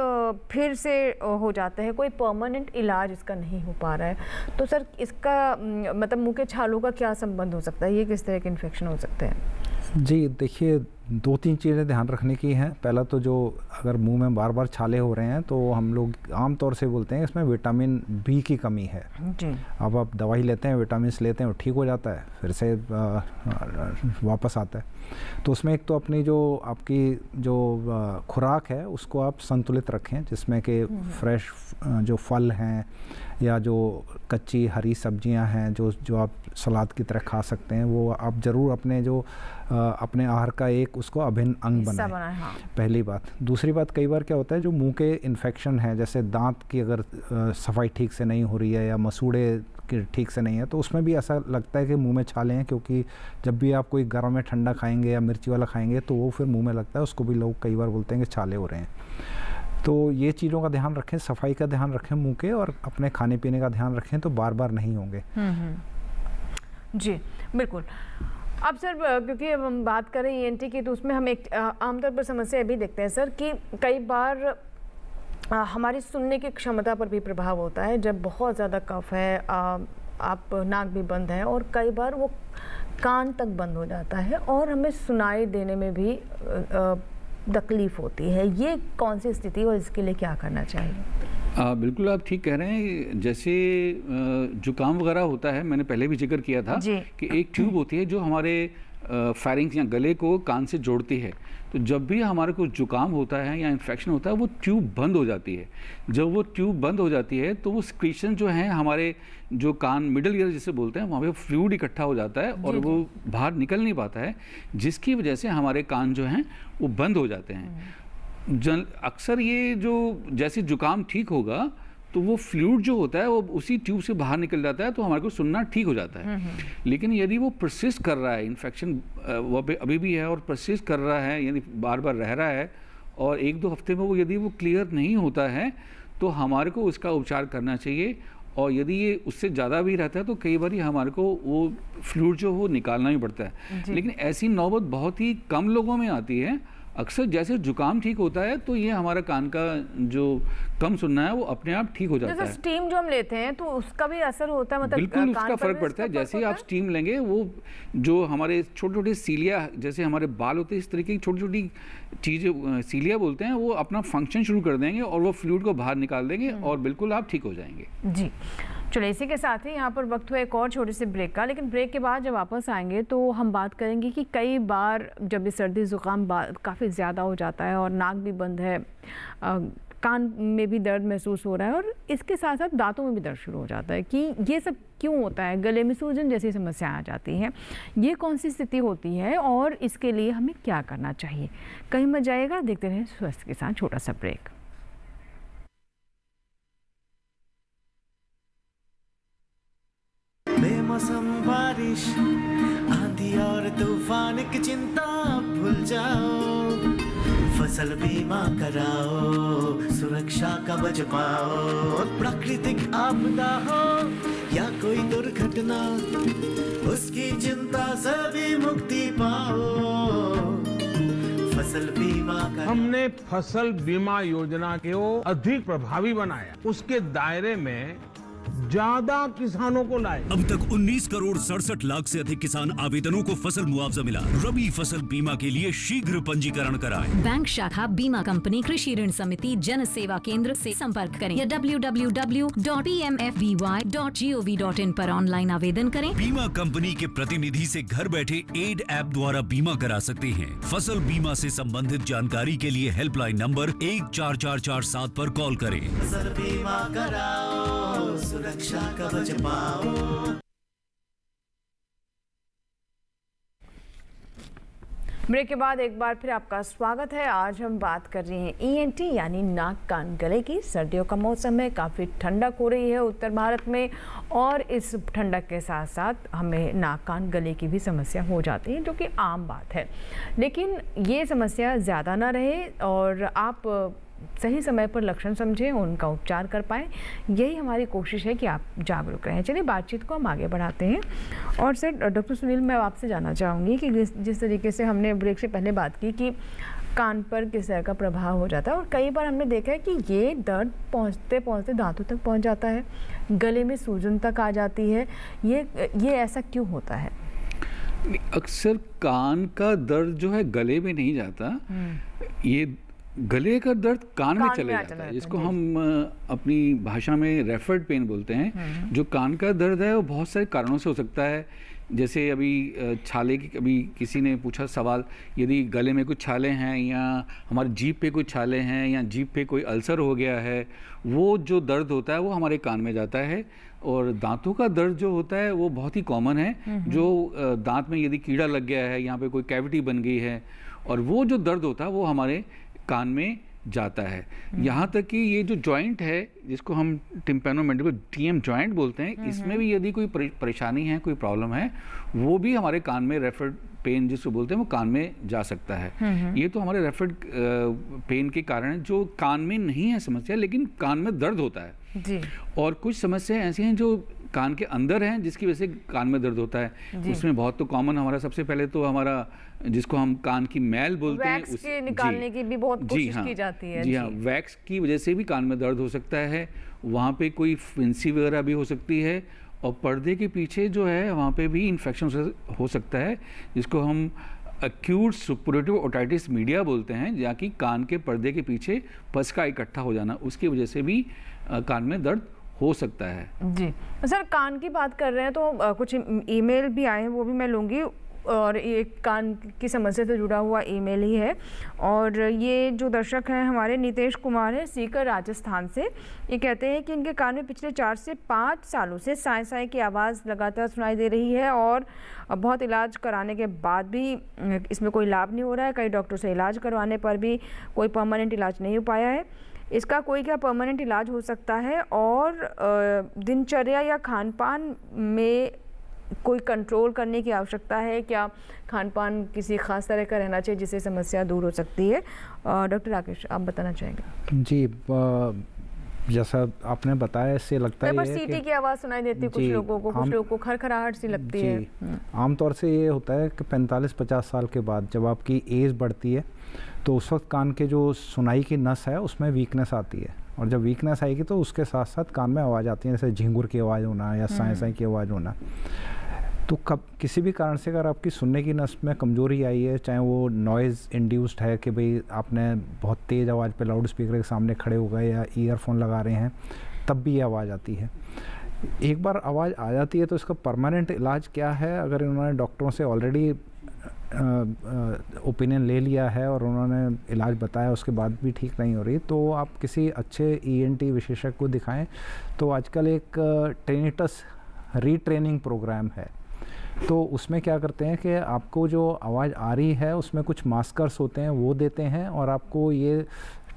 Speaker 2: फिर से हो जाता है, कोई परमानेंट इलाज इसका नहीं हो पा रहा है। तो सर इसका मतलब मुंह के छालों का क्या संबंध हो सकता है, ये किस तरह के इन्फेक्शन हो सकते हैं?
Speaker 1: जी देखिए, 2-3 चीज़ें ध्यान रखने की हैं। पहला तो जो अगर मुंह में बार बार छाले हो रहे हैं तो हम लोग आम तौर से बोलते हैं इसमें विटामिन बी की कमी है जी। अब आप दवाई लेते हैं, विटामिन लेते हैं, वो ठीक हो जाता है, फिर से वापस आता है। तो उसमें एक तो अपनी जो आपकी जो खुराक है उसको आप संतुलित रखें, जिसमें कि फ्रेश जो फल हैं या जो कच्ची हरी सब्जियां हैं जो आप सलाद की तरह खा सकते हैं, वो आप ज़रूर अपने जो अपने आहार का एक उसको अभिन्न अंग बनाएं। हाँ। पहली बात। दूसरी बात, कई बार क्या होता है जो मुंह के इन्फेक्शन है, जैसे दांत की अगर सफाई ठीक से नहीं हो रही है या मसूड़े की ठीक से नहीं है, तो उसमें भी ऐसा लगता है कि मुंह में छाले हैं, क्योंकि जब भी आप कोई गर्म या ठंडा खाएंगे या मिर्ची वाला खाएंगे तो वो फिर मुँह में लगता है, उसको भी लोग कई बार बोलते हैं कि छाले हो रहे हैं। तो ये चीज़ों का ध्यान रखें, सफाई का ध्यान रखें मुंह के, और अपने खाने पीने का ध्यान रखें, तो बार बार नहीं होंगे।
Speaker 2: जी बिल्कुल। अब सर क्योंकि अब हम बात करें ENT की, तो उसमें हम एक आमतौर पर समस्या भी देखते हैं सर कि कई बार हमारी सुनने की क्षमता पर भी प्रभाव होता है। जब बहुत ज़्यादा कफ है, आप नाक भी बंद है और कई बार वो कान तक बंद हो जाता है और हमें सुनाई देने में भी तकलीफ होती है। ये कौन सी स्थिति और इसके लिए क्या करना चाहिए?
Speaker 5: बिल्कुल आप ठीक कह रहे हैं। जैसे जुकाम वगैरह होता है, मैंने पहले भी जिक्र किया था कि एक ट्यूब होती है जो हमारे फेरिंग्स या गले को कान से जोड़ती है। तो जब भी हमारे को जुकाम होता है या इन्फेक्शन होता है वो ट्यूब बंद हो जाती है। जब वो ट्यूब बंद हो जाती है तो वो सिक्रीशन जो है हमारे जो कान मिडल ईयर जिसे बोलते हैं वहाँ पे फ्लूइड इकट्ठा हो जाता है और वो बाहर निकल नहीं पाता है, जिसकी वजह से हमारे कान जो हैं वो बंद हो जाते हैं। अक्सर ये जो जैसे जुकाम ठीक होगा तो वो फ्लूइड जो होता है वो उसी ट्यूब से बाहर निकल जाता है, तो हमारे को सुनना ठीक हो जाता है। लेकिन यदि वो परसिस्ट कर रहा है, इन्फेक्शन वो अभी भी है और परसिस्ट कर रहा है, यानी बार बार रह रहा है और 1-2 हफ्ते में वो यदि वो क्लियर नहीं होता है तो हमारे को उसका उपचार करना चाहिए। और यदि ये उससे ज़्यादा भी रहता है तो कई बार हमारे को वो फ्लूइड जो वो निकालना ही पड़ता है। लेकिन ऐसी नौबत बहुत ही कम लोगों में आती है। अक्सर जैसे जुकाम ठीक होता है तो ये हमारा कान का जो कम सुनना है वो अपने आप ठीक हो जाता है।
Speaker 2: स्टीम जो हम लेते हैं तो उसका भी असर होता है, मतलब
Speaker 5: बिल्कुल उसका फर्क पड़ता है। जैसे ही आप स्टीम लेंगे वो जो हमारे छोटे छोटे सीलिया जैसे हमारे बाल होते हैं इस तरीके की छोटी छोटी चीज़ें सीलिया बोलते हैं, वो अपना फंक्शन शुरू कर देंगे और वो फ्लूइड को बाहर निकाल देंगे और बिल्कुल आप ठीक हो जाएंगे। जी
Speaker 2: चलो, इसी के साथ ही यहाँ पर वक्त हुआ एक और छोटे से ब्रेक का, लेकिन ब्रेक के बाद जब वापस आएंगे तो हम बात करेंगे कि कई बार जब ये सर्दी ज़ुकाम काफ़ी ज़्यादा हो जाता है और नाक भी बंद है, कान में भी दर्द महसूस हो रहा है और इसके साथ साथ दांतों में भी दर्द शुरू हो जाता है, कि ये सब क्यों होता है, गले में सूजन जैसी समस्या आ जाती है, ये कौन सी स्थिति होती है और इसके लिए हमें क्या करना चाहिए। कहीं मत जाइएगा, देखते रहें स्वस्थ के साथ छोटा सा ब्रेक।
Speaker 6: बेमौसम बारिश, आंधी और तूफान की चिंता भूल जाओ, फसल बीमा कराओ, सुरक्षा कवच पाओ। प्राकृतिक आपदा हो या कोई दुर्घटना, उसकी चिंता से भी मुक्ति पाओ, फसल बीमा कराओ।
Speaker 7: हमने फसल बीमा योजना को अधिक प्रभावी बनाया, उसके दायरे में ज्यादा किसानों को लाए।
Speaker 8: अब तक 19 करोड़ 67 लाख से अधिक किसान आवेदनों को फसल मुआवजा मिला। रबी फसल बीमा के लिए शीघ्र पंजीकरण कराएं।
Speaker 9: बैंक शाखा, बीमा कंपनी, कृषि ऋण समिति, जन सेवा केंद्र से संपर्क करें या www.pmfby.gov.in पर ऑनलाइन आवेदन करें।
Speaker 8: बीमा कंपनी के प्रतिनिधि से घर बैठे एड ऐप द्वारा बीमा करा सकते हैं। फसल बीमा से संबंधित जानकारी के लिए हेल्पलाइन नंबर 14447 पर कॉल करें।
Speaker 6: फसल बीमा कराओ, सुरक्षा कवच पाओ।
Speaker 2: ब्रेक के बाद एक बार फिर आपका स्वागत है। आज हम बात कर रहे हैं ENT यानी नाक कान गले की। सर्दियों का मौसम है, काफ़ी ठंडक हो रही है उत्तर भारत में और इस ठंडक के साथ साथ हमें नाक कान गले की भी समस्या हो जाती है, जो कि आम बात है। लेकिन ये समस्या ज़्यादा ना रहे और आप सही समय पर लक्षण समझें, उनका उपचार कर पाएँ, यही हमारी कोशिश है कि आप जागरूक रहें। चलिए बातचीत को हम आगे बढ़ाते हैं। और सर, डॉक्टर सुनील, मैं आपसे जानना चाहूँगी कि जिस तरीके से हमने ब्रेक से पहले बात की कि कान पर किस तरह का प्रभाव हो जाता है और कई बार हमने देखा है कि ये दर्द पहुँचते पहुँचते दांतों तक पहुँच जाता है, गले में सूजन तक आ जाती है, ये ऐसा क्यों होता है?
Speaker 5: अक्सर कान का दर्द जो है गले में नहीं जाता, ये गले का दर्द कान में चले जाता है, जिसको हम अपनी भाषा में रेफर्ड पेन बोलते हैं। जो कान का दर्द है वो बहुत सारे कारणों से हो सकता है। जैसे अभी छाले की, अभी किसी ने पूछा सवाल, यदि गले में कुछ छाले हैं या हमारे जीभ पे कुछ छाले हैं या जीभ पे कोई अल्सर हो गया है, वो जो दर्द होता है वो हमारे कान में जाता है। और दांतों का दर्द जो होता है वो बहुत ही कॉमन है, जो दांत में यदि कीड़ा लग गया है, यहाँ पे कोई कैविटी बन गई है, और वो जो दर्द होता है वो हमारे कान में जाता है। यहाँ तक कि ये जो जॉइंट है जिसको हम टिम्पैनोमैंडिबल TM जॉइंट बोलते हैं, इसमें भी यदि कोई परेशानी है, कोई प्रॉब्लम है, वो भी हमारे कान में रेफर्ड पेन जिसको बोलते हैं वो कान में जा सकता है। ये तो हमारे रेफर्ड पेन के कारण है, जो कान में नहीं है समस्या लेकिन कान में दर्द होता है जी। और कुछ समस्याएं ऐसी हैं जो कान के अंदर हैं जिसकी वजह से कान में दर्द होता है। उसमें बहुत तो कॉमन हमारा सबसे पहले तो हमारा जिसको हम कान की मैल बोलते हैं,
Speaker 2: उसके निकालने की भी बहुत कोशिश की जाती है।
Speaker 5: जी हाँ, वैक्स की वजह से भी कान में दर्द हो सकता है। वहाँ पे कोई फिंसी वगैरह भी हो सकती है और पर्दे के पीछे जो है वहाँ पे भी इन्फेक्शन हो सकता है, जिसको हम एक्यूट सुपुरेटिव ओटाइटिस मीडिया बोलते हैं, जहाँ की कान के पर्दे के पीछे पस का इकट्ठा हो जाना, उसकी वजह से भी कान में दर्द हो सकता है।
Speaker 2: जी सर, कान की बात कर रहे हैं तो कुछ ईमेल भी आए हैं, वो भी मैं लूँगी। और ये कान की समस्या से जुड़ा हुआ ईमेल ही है। और ये जो दर्शक हैं हमारे नीतीश कुमार है सीकर राजस्थान से, ये कहते हैं कि इनके कान में पिछले 4 से 5 सालों से साए साए की आवाज़ लगातार सुनाई दे रही है और बहुत इलाज कराने के बाद भी इसमें कोई लाभ नहीं हो रहा है। कई डॉक्टर से इलाज करवाने पर भी कोई परमानेंट इलाज नहीं हो पाया है। इसका कोई क्या परमानेंट इलाज हो सकता है? और दिनचर्या या खान पान में कोई कंट्रोल करने की आवश्यकता है क्या? खान पान किसी खास तरह का रहना चाहिए जिससे समस्या दूर हो सकती है? डॉक्टर राकेश, आप बताना चाहेंगे?
Speaker 1: जी, जैसा आपने बताया, इससे लगता है
Speaker 2: सीटी की आवाज़ सुनाई देती है कुछ लोगों को, कुछ लोगों को खरखराहट सी लगती है।
Speaker 1: आमतौर से ये होता है कि 45-50 साल के बाद जब आपकी एज बढ़ती है तो उस वक्त कान के जो सुनाई की नस है उसमें वीकनेस आती है, और जब वीकनेस आएगी तो उसके साथ साथ कान में आवाज़ आती है, जैसे झिंगुर की आवाज़ होना या साए साए की आवाज़ होना। तो कब किसी भी कारण से अगर आपकी सुनने की नस में कमज़ोरी आई है, चाहे वो नॉइज़ इंड्यूस्ड है कि भाई आपने बहुत तेज़ आवाज़ पे लाउड स्पीकर के सामने खड़े हो गए या ईयरफोन लगा रहे हैं, तब भी ये आवाज़ आती है। एक बार आवाज़ आ जाती है तो इसका परमानेंट इलाज क्या है? अगर इन्होंने डॉक्टरों से ऑलरेडी ओपिनियन ले लिया है और उन्होंने इलाज बताया उसके बाद भी ठीक नहीं हो रही, तो आप किसी अच्छे ENT विशेषज्ञ को दिखाएं। तो आजकल एक टेनिटस रीट्रेनिंग प्रोग्राम है, तो उसमें क्या करते हैं कि आपको जो आवाज़ आ रही है उसमें कुछ मास्कर्स होते हैं, वो देते हैं और आपको ये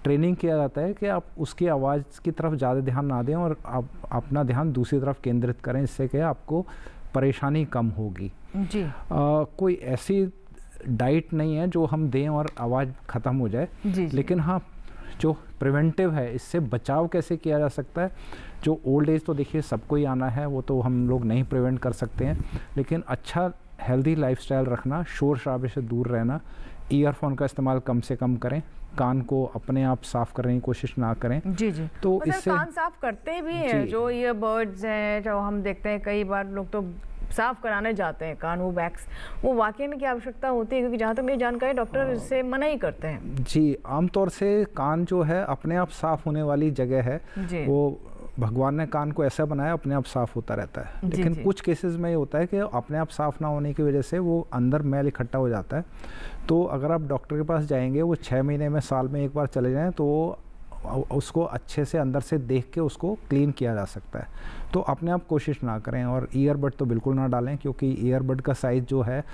Speaker 1: ट्रेनिंग किया जाता है कि आप उसकी आवाज़ की तरफ ज़्यादा ध्यान ना दें और आप अपना ध्यान दूसरी तरफ केंद्रित करें, इससे कि आपको परेशानी कम होगी।
Speaker 2: जी।
Speaker 1: कोई ऐसी डाइट नहीं है जो हम दें और आवाज़ ख़त्म हो जाए, लेकिन हाँ, जो प्रिवेंटिव है, इससे बचाव कैसे किया जा सकता है? जो ओल्ड एज तो देखिए सबको ही आना है, वो तो हम लोग नहीं प्रिवेंट कर सकते हैं, लेकिन अच्छा हेल्दी लाइफस्टाइल रखना, शोर शराबे से दूर रहना, ईयरफोन का इस्तेमाल कम से कम करें, कान को अपने आप साफ करने की कोशिश ना करें।
Speaker 2: जी।
Speaker 1: तो
Speaker 2: मतलब
Speaker 1: इससे
Speaker 2: कान साफ करते भी हैं, जो ईयरबड्स हैं, जो हम देखते हैं कई बार लोग तो साफ कराने जाते हैं कान, वो वैक्स, वो वाकई में क्या आवश्यकता होती है? क्योंकि जहाँ तक मेरी जानकारी डॉक्टर इससे मना ही करते हैं।
Speaker 1: जी, आमतौर से कान जो है अपने आप साफ होने वाली जगह है, वो भगवान ने कान को ऐसा बनाया अपने आप साफ होता रहता है। लेकिन कुछ केसेस में ये होता है कि अपने आप साफ ना होने की वजह से वो अंदर मैल इकट्ठा हो जाता है। तो अगर आप डॉक्टर के पास जाएंगे, वो 6 महीने में, साल में एक बार चले जाएं, तो उसको अच्छे से अंदर से देख के उसको क्लीन किया जा सकता है। तो अपने आप कोशिश ना करें, और ईयरबड तो बिल्कुल ना डालें, क्योंकि ईयरबड का साइज़ जो है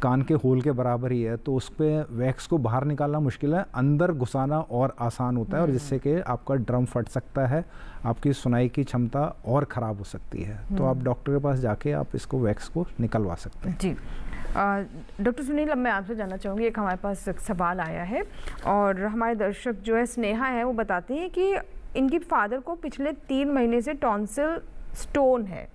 Speaker 1: कान के होल के बराबर ही है, तो उस पर वैक्स को बाहर निकालना मुश्किल है, अंदर घुसाना और आसान होता है, और जिससे कि आपका ड्रम फट सकता है, आपकी सुनाई की क्षमता और ख़राब हो सकती है। तो आप डॉक्टर के पास जाके आप इसको वैक्स को निकलवा सकते हैं।
Speaker 2: जी। डॉक्टर सुनील, अब मैं आपसे जानना चाहूँगी, एक हमारे पास एक सवाल आया है और हमारे दर्शक जो है स्नेहा है, वो बताती है कि इनकी फादर को पिछले 3 महीने से टॉन्सिल स्टोन है।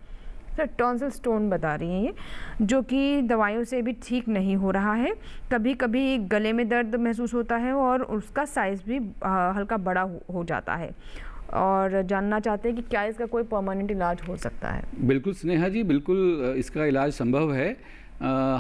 Speaker 2: टॉन्सिल स्टोन बता रही हैं ये, जो कि दवाइयों से भी ठीक नहीं हो रहा है। कभी कभी गले में दर्द महसूस होता है और उसका साइज़ भी हल्का बड़ा हो जाता है, और जानना चाहते हैं कि क्या इसका कोई परमानेंट इलाज हो सकता है?
Speaker 5: बिल्कुल स्नेहा जी, बिल्कुल इसका इलाज संभव है।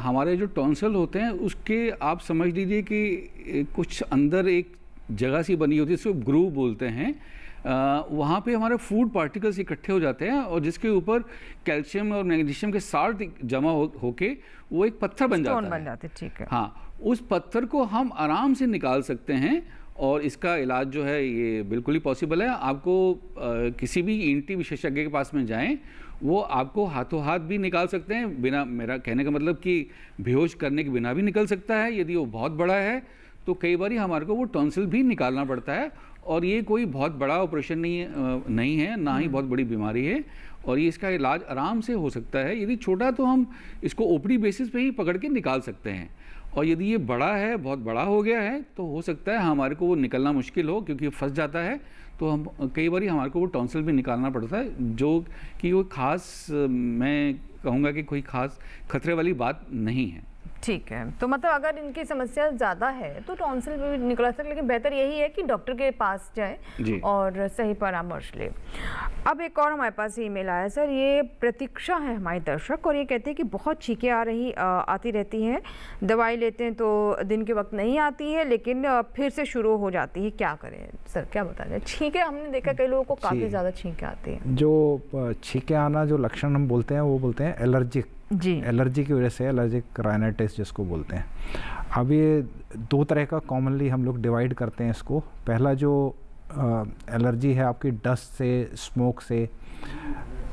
Speaker 5: हमारे जो टॉन्सिल होते हैं उसके आप समझ लीजिए कि कुछ अंदर एक जगह सी बनी होती है, जिसको ग्रूव बोलते हैं। वहाँ पे हमारे फूड पार्टिकल्स इकट्ठे हो जाते हैं, और जिसके ऊपर कैल्शियम और मैग्नीशियम के साल्ट जमा होके वो एक पत्थर बन जाता है।
Speaker 2: ठीक है।
Speaker 5: हाँ, उस पत्थर को हम आराम से निकाल सकते हैं, और इसका इलाज जो है ये बिल्कुल ही पॉसिबल है। आपको किसी भी ENT विशेषज्ञ के पास में जाएं, वो आपको हाथों हाथ भी निकाल सकते हैं, बिना, मेरा कहने का मतलब कि बेहोश करने के बिना भी निकल सकता है। यदि वो बहुत बड़ा है तो कई बार हमारे को वो टॉन्सिल भी निकालना पड़ता है, और ये कोई बहुत बड़ा ऑपरेशन नहीं है, ना ही बहुत बड़ी बीमारी है, और ये इसका इलाज आराम से हो सकता है। यदि छोटा तो हम इसको OPD बेसिस पे ही पकड़ के निकाल सकते हैं, और यदि ये बड़ा है, बहुत बड़ा हो गया है, तो हो सकता है हमारे को वो निकलना मुश्किल हो, क्योंकि फंस जाता है, तो हम कई बार हमारे को वो टॉन्सिल भी निकालना पड़ता है, जो कि वो खास, मैं कहूँगा कि कोई खास खतरे वाली बात नहीं है।
Speaker 2: ठीक है, तो मतलब अगर इनकी समस्या ज़्यादा है तो टॉन्सिल भी निकला सकता है, लेकिन बेहतर यही है कि डॉक्टर के पास जाए और सही परामर्श ले। अब एक और हमारे पास ईमेल आया सर, ये प्रतीक्षा है हमारे दर्शक, और ये कहते हैं कि बहुत छींकें आती रहती हैं, दवाई लेते हैं तो दिन के वक्त नहीं आती है, लेकिन फिर से शुरू हो जाती है, क्या करें सर, क्या बताएं? छींकें हमने देखा कई लोगों को काफ़ी ज़्यादा छींकें आती हैं।
Speaker 1: जो छींकें आना, जो लक्षण हम बोलते हैं, वो बोलते हैं एलर्जिक
Speaker 2: जी।
Speaker 1: एलर्जी की वजह से, एलर्जिक राइनाइटिस जिसको बोलते हैं। अब ये 2 तरह का कॉमनली हम लोग डिवाइड करते हैं इसको। पहला जो एलर्जी है आपकी डस्ट से, स्मोक से,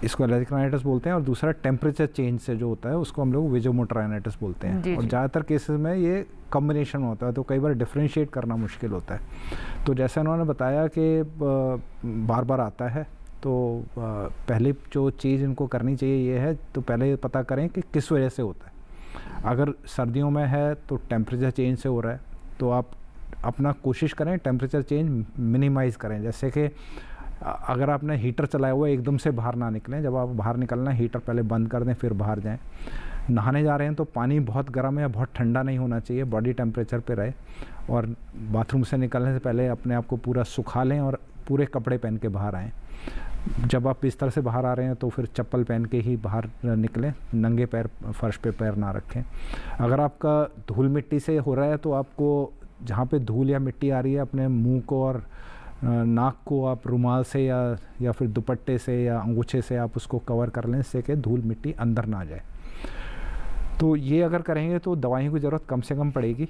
Speaker 1: इसको एलर्जिक राइनाइटिस बोलते हैं, और दूसरा टेम्परेचर चेंज से जो होता है उसको हम लोग वेजोमोटर राइनाइटिस बोलते हैं। और ज़्यादातर केसेस में ये कॉम्बिनेशन होता है, तो कई बार डिफ्रेंशिएट करना मुश्किल होता है। तो जैसे उन्होंने बताया कि बार बार आता है, तो पहली जो चीज़ इनको करनी चाहिए ये है, तो पहले पता करें कि किस वजह से होता है। अगर सर्दियों में है तो टेम्परेचर चेंज से हो रहा है, तो आप अपना कोशिश करें टेम्परेचर चेंज मिनिमाइज़ करें। जैसे कि अगर आपने हीटर चलाया हुआ है, एकदम से बाहर ना निकलें। जब आप बाहर निकलना है, हीटर पहले बंद कर दें, फिर बाहर जाएं। नहाने जा रहे हैं तो पानी बहुत गर्म या बहुत ठंडा नहीं होना चाहिए, बॉडी टेम्परेचर पे रहे। और बाथरूम से निकलने से पहले अपने आप को पूरा सुखा लें और पूरे कपड़े पहन के बाहर आएँ। जब आप बिस्तर से बाहर आ रहे हैं तो फिर चप्पल पहन के ही बाहर निकलें, नंगे पैर फर्श पे पैर ना रखें। अगर आपका धूल मिट्टी से हो रहा है तो आपको जहाँ पे धूल या मिट्टी आ रही है, अपने मुंह को और नाक को आप रुमाल से या फिर दुपट्टे से या अंगूछे से आप उसको कवर कर लें, इससे कि धूल मिट्टी अंदर ना जाए। तो ये अगर करेंगे तो दवाइयों की ज़रूरत कम से कम पड़ेगी।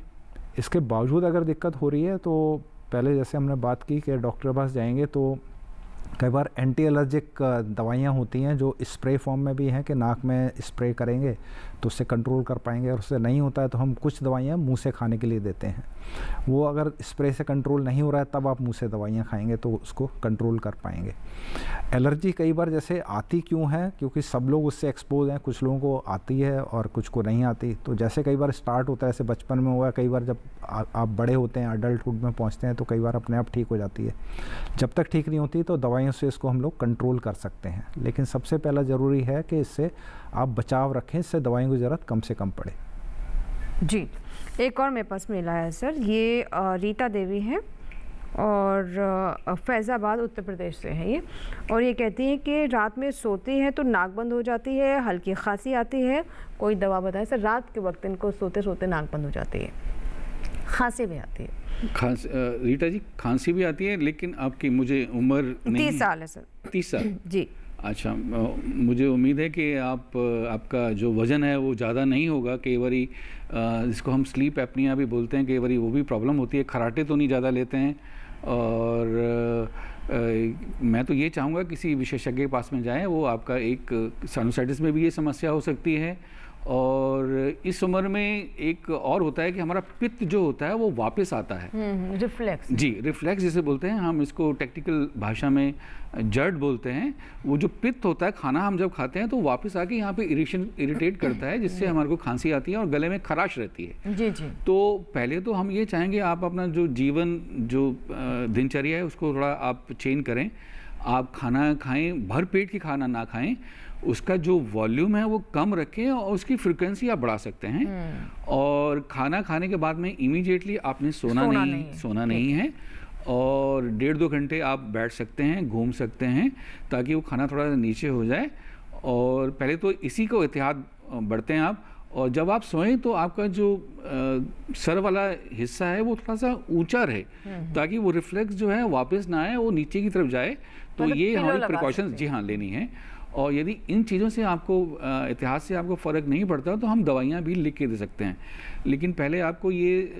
Speaker 1: इसके बावजूद अगर दिक्कत हो रही है तो पहले जैसे हमने बात की कि डॉक्टर के पास जाएंगे, तो कई बार एंटी एलर्जिक दवाइयाँ होती हैं जो स्प्रे फॉर्म में भी हैं कि नाक में स्प्रे करेंगे तो उससे कंट्रोल कर पाएंगे, और उससे नहीं होता है तो हम कुछ दवाइयाँ मुंह से खाने के लिए देते हैं। वो अगर स्प्रे से कंट्रोल नहीं हो रहा है तब आप मुंह से दवाइयाँ खाएंगे तो उसको कंट्रोल कर पाएंगे। एलर्जी कई बार जैसे आती क्यों है, क्योंकि सब लोग उससे एक्सपोज हैं, कुछ लोगों को आती है और कुछ को नहीं आती। तो जैसे कई बार स्टार्ट होता है, जैसे बचपन में हुआ, कई बार जब आप बड़े होते हैं, अडल्टहुड में पहुँचते हैं तो कई बार अपने आप ठीक हो जाती है। जब तक ठीक नहीं होती तो दवाइयों से इसको हम लोग कंट्रोल कर सकते हैं, लेकिन सबसे पहला ज़रूरी है कि इससे आप बचाव रखें, इससे दवाइयों की ज़रूरत कम से कम पड़े।
Speaker 2: जी, एक और मेरे पास मिला है सर, ये रीता देवी है और फैज़ाबाद उत्तर प्रदेश से है ये, और ये कहती हैं कि रात में सोती हैं तो नाक बंद हो जाती है, हल्की खांसी आती है, कोई दवा बताएं सर। रात के वक्त इनको सोते सोते नाक बंद हो जाती है, खांसी भी आती है।
Speaker 5: रीटा जी, खांसी भी आती है, लेकिन आपकी मुझे उम्र
Speaker 2: 30 साल है सर।
Speaker 5: 30 साल
Speaker 2: जी।
Speaker 5: अच्छा, मुझे उम्मीद है कि आपका जो वज़न है वो ज़्यादा नहीं होगा। कई बारी जिसको हम स्लीप एपनिया भी बोलते हैं, कई बारी वो भी प्रॉब्लम होती है। खराटे तो नहीं ज़्यादा लेते हैं, और मैं तो ये चाहूँगा किसी विशेषज्ञ के पास में जाएं। वो आपका एक साइनोसाइटिस में भी ये समस्या हो सकती है, और इस उम्र में एक और होता है कि हमारा पित्त जो होता है वो वापस आता है।
Speaker 2: रिफ्लेक्स।
Speaker 5: जी, रिफ्लेक्स जिसे बोलते हैं, हम इसको टेक्निकल भाषा में जर्ड बोलते हैं। वो जो पित्त होता है, खाना हम जब खाते हैं तो वापस आके यहाँ पे इरिटेट करता है, जिससे हमारे को खांसी आती है और गले में खराश रहती है।
Speaker 2: जी जी।
Speaker 5: तो पहले तो हम ये चाहेंगे आप अपना जो जीवन, जो दिनचर्या है उसको थोड़ा आप चेंज करें। आप खाना खाएं, भर पेट की खाना ना खाएं, उसका जो वॉल्यूम है वो कम रखें और उसकी फ्रिक्वेंसी आप बढ़ा सकते हैं। और खाना खाने के बाद में इमीडिएटली आपने सोना नहीं है, और 1.5-2 घंटे आप बैठ सकते हैं, घूम सकते हैं, ताकि वो खाना थोड़ा नीचे हो जाए। और पहले तो इसी को एहतियात बढ़ते हैं आप। और जब आप सोएं तो आपका जो सर वाला हिस्सा है वो थोड़ा सा ऊंचा रहे, ताकि वो रिफ्लेक्स जो है वापस ना आए, वो नीचे की तरफ जाए। तो
Speaker 2: मतलब
Speaker 5: ये हमारी प्रिकॉशंस जी हाँ लेनी है। और यदि इन चीज़ों से आपको इतिहास से आपको फ़र्क नहीं पड़ता तो हम दवाइयाँ भी लिख के दे सकते हैं, लेकिन पहले आपको ये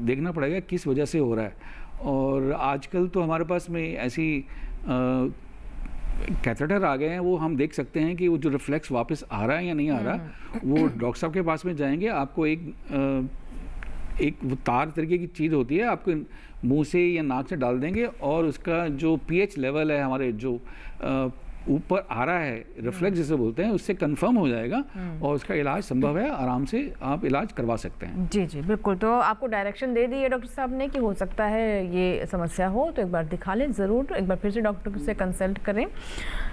Speaker 5: देखना पड़ेगा किस वजह से हो रहा है। और आजकल तो हमारे पास में ऐसी कैथेटर आ गए हैं, वो हम देख सकते हैं कि वो जो रिफ्लेक्स वापस आ रहा है या नहीं आ रहा। वो डॉक्टर साहब के पास में जाएंगे, आपको एक वो तार तरीके की चीज़ होती है, आपको मुंह से या नाक से डाल देंगे, और उसका जो पीएच लेवल है हमारे जो ऊपर आ रहा है, रिफ्लेक्स जिसे बोलते हैं, उससे कंफर्म हो जाएगा और उसका इलाज संभव है। आराम से आप इलाज करवा सकते हैं।
Speaker 2: जी जी बिल्कुल। तो आपको डायरेक्शन दे दी है डॉक्टर साहब ने कि हो सकता है ये समस्या हो, तो एक बार दिखा लें ज़रूर, एक बार फिर से डॉक्टर से कंसल्ट करें।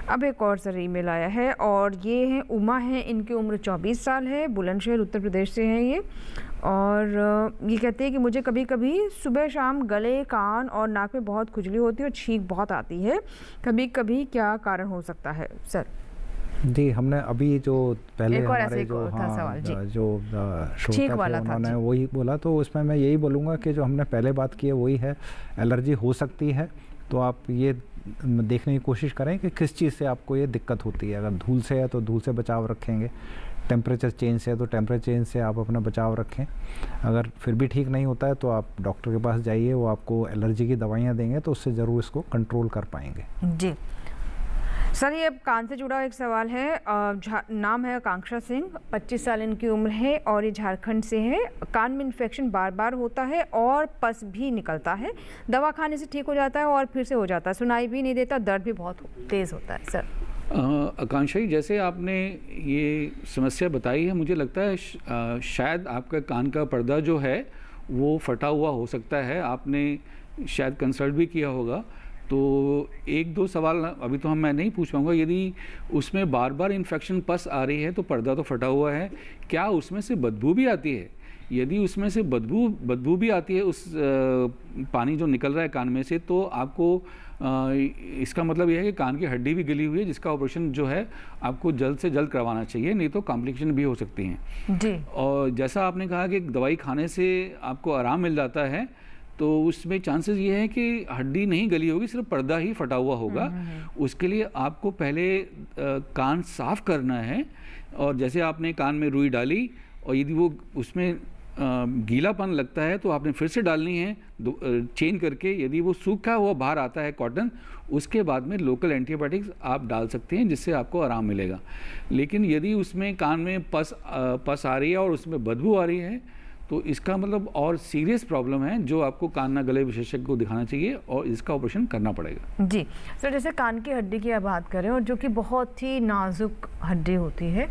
Speaker 2: अब एक और सर ईमेल आया है, और ये है उमा है, इनकी उम्र 24 साल है, बुलंदशहर उत्तर प्रदेश से हैं ये। और ये कहते हैं कि मुझे कभी कभी सुबह शाम गले, कान और नाक में बहुत खुजली होती है और छींक बहुत आती है, कभी कभी क्या कारण हो सकता है सर?
Speaker 1: जी, हमने अभी जो पहले हमारे जो
Speaker 2: छींक वाला था,
Speaker 1: उन्होंने वही बोला, तो उसमें मैं यही बोलूँगा कि जो हमने पहले बात की है वही है। एलर्जी हो सकती है तो आप ये देखने की कोशिश करें कि किस चीज़ से आपको ये दिक्कत होती है। अगर धूल से है तो धूल से बचाव रखेंगे, टेम्परेचर चेंज से है तो टेम्परेचर चेंज से आप अपना बचाव रखें। अगर फिर भी ठीक नहीं होता है तो आप डॉक्टर के पास जाइए, वो आपको एलर्जी की दवाइयाँ देंगे तो उससे ज़रूर इसको कंट्रोल कर पाएंगे।
Speaker 2: जी सर, ये अब कान से जुड़ा एक सवाल है। नाम है आकांक्षा सिंह, 25 साल इनकी उम्र है और ये झारखंड से है। कान में इन्फेक्शन बार बार होता है और पस भी निकलता है, दवा खाने से ठीक हो जाता है और फिर से हो जाता है, सुनाई भी नहीं देता, दर्द भी बहुत तेज़ होता है। सर
Speaker 5: आकांक्षा जी, जैसे आपने ये समस्या बताई है, मुझे लगता है शायद आपका कान का पर्दा जो है वो फटा हुआ हो सकता है। आपने शायद कंसल्ट भी किया होगा, तो एक दो सवाल अभी तो मैं नहीं पूछ पाऊँगा। यदि उसमें बार बार इन्फेक्शन पस आ रही है तो पर्दा तो फटा हुआ है, क्या उसमें से बदबू भी आती है? यदि उसमें से बदबू भी आती है उस पानी जो निकल रहा है कान में से, तो आपको इसका मतलब यह है कि कान की हड्डी भी गली हुई है, जिसका ऑपरेशन जो है आपको जल्द से जल्द करवाना चाहिए, नहीं तो कॉम्प्लिकेशन भी हो सकती हैं।
Speaker 2: जी।
Speaker 5: और जैसा आपने कहा कि दवाई खाने से आपको आराम मिल जाता है, तो उसमें चांसेस ये है कि हड्डी नहीं गली होगी, सिर्फ पर्दा ही फटा हुआ होगा। उसके लिए आपको पहले कान साफ करना है, और जैसे आपने कान में रुई डाली और यदि वो उसमें गीलापन लगता है तो आपने फिर से डालनी है चेंज करके। यदि वो सूखा हुआ बाहर आता है कॉटन, उसके बाद में लोकल एंटीबायोटिक्स आप डाल सकते हैं, जिससे आपको आराम मिलेगा। लेकिन यदि उसमें कान में पस आ रही है और उसमें बदबू आ रही है, तो इसका मतलब और सीरियस प्रॉब्लम है, जो आपको कान नाक गले विशेषज्ञ को दिखाना चाहिए और इसका ऑपरेशन करना पड़ेगा।
Speaker 2: जी सर, जैसे कान की हड्डी की आप बात करें और जो कि बहुत ही नाजुक हड्डी होती है,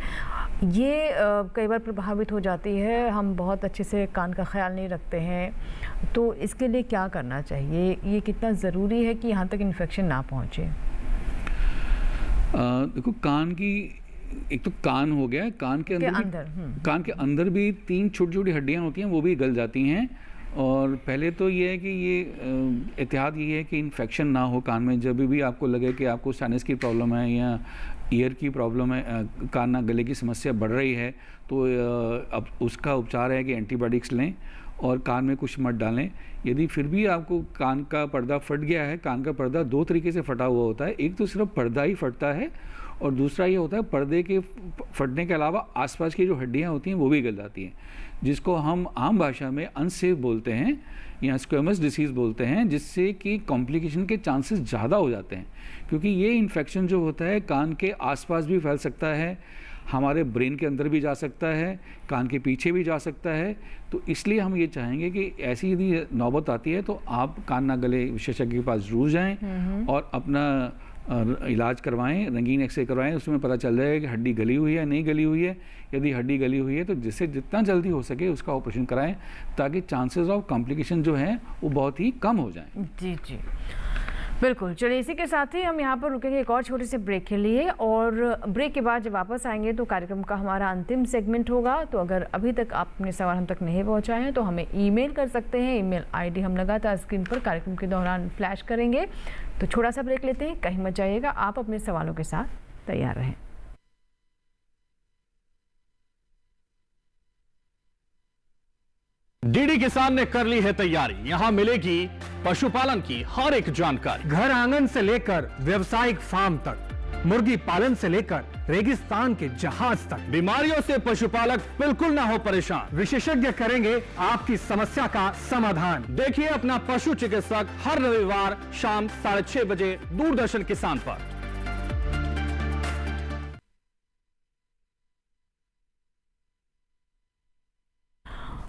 Speaker 2: ये कई बार प्रभावित हो जाती है, हम बहुत अच्छे से कान का ख्याल नहीं रखते हैं, तो इसके लिए क्या करना चाहिए? ये कितना ज़रूरी है कि यहाँ तक इन्फेक्शन ना पहुँचे?
Speaker 5: देखो, कान की एक तो कान हो गया, कान के अंदर भी 3 छोटी छोटी हड्डियाँ होती हैं, वो भी गल जाती हैं। और पहले तो ये है कि ये एहतियात ये है कि इन्फेक्शन ना हो कान में। जब भी आपको लगे कि आपको साइनस की प्रॉब्लम है या ईयर की प्रॉब्लम है, कान नाक गले की समस्या बढ़ रही है, तो अब उसका उपचार है कि एंटीबायोटिक्स लें और कान में कुछ मत डालें। यदि फिर भी आपको कान का पर्दा फट गया है, कान का पर्दा 2 तरीके से फटा हुआ होता है। एक तो सिर्फ पर्दा ही फटता है, और दूसरा ये होता है पर्दे के फटने के अलावा आसपास की जो हड्डियाँ होती हैं वो भी गल जाती हैं, जिसको हम आम भाषा में अनसेफ बोलते हैं या स्क्वेमस डिसीज़ बोलते हैं, जिससे कि कॉम्प्लिकेशन के चांसेस ज़्यादा हो जाते हैं। क्योंकि ये इन्फेक्शन जो होता है कान के आसपास भी फैल सकता है, हमारे ब्रेन के अंदर भी जा सकता है, कान के पीछे भी जा सकता है। तो इसलिए हम ये चाहेंगे कि ऐसी यदि नौबत आती है तो आप कान नाक गले विशेषज्ञ के पास ज़रूर जाएं और अपना इलाज करवाएं, रंगीन एक्सरे करवाएं। उसमें पता चल जाएगा कि हड्डी गली हुई है नहीं गली हुई है। यदि हड्डी गली हुई है तो जिससे जितना जल्दी हो सके उसका ऑपरेशन कराएं, ताकि चांसेस ऑफ कॉम्प्लिकेशन जो हैं वो बहुत ही कम हो जाएं।
Speaker 2: जी जी बिल्कुल। चलिए, इसी के साथ ही हम यहाँ पर रुकेंगे एक और छोटे से ब्रेक के लिए, और ब्रेक के बाद जब वापस आएंगे तो कार्यक्रम का हमारा अंतिम सेगमेंट होगा। तो अगर अभी तक आप अपने सवाल हम तक नहीं पहुँचाए हैं तो हमें ईमेल कर सकते हैं। ईमेल आईडी हम लगातार स्क्रीन पर कार्यक्रम के दौरान फ्लैश करेंगे। तो छोटा सा ब्रेक लेते हैं, कहीं मत जाइएगा, आप अपने सवालों के साथ तैयार रहें।
Speaker 10: डीडी किसान ने कर ली है तैयारी, यहाँ मिलेगी पशुपालन की हर एक जानकारी, घर आंगन से लेकर व्यवसायिक फार्म तक, मुर्गी पालन से लेकर रेगिस्तान के जहाज तक। बीमारियों से पशुपालक बिल्कुल ना हो परेशान, विशेषज्ञ करेंगे आपकी समस्या का समाधान। देखिए अपना पशु चिकित्सक हर रविवार शाम 6:30 बजे दूरदर्शन किसान पर।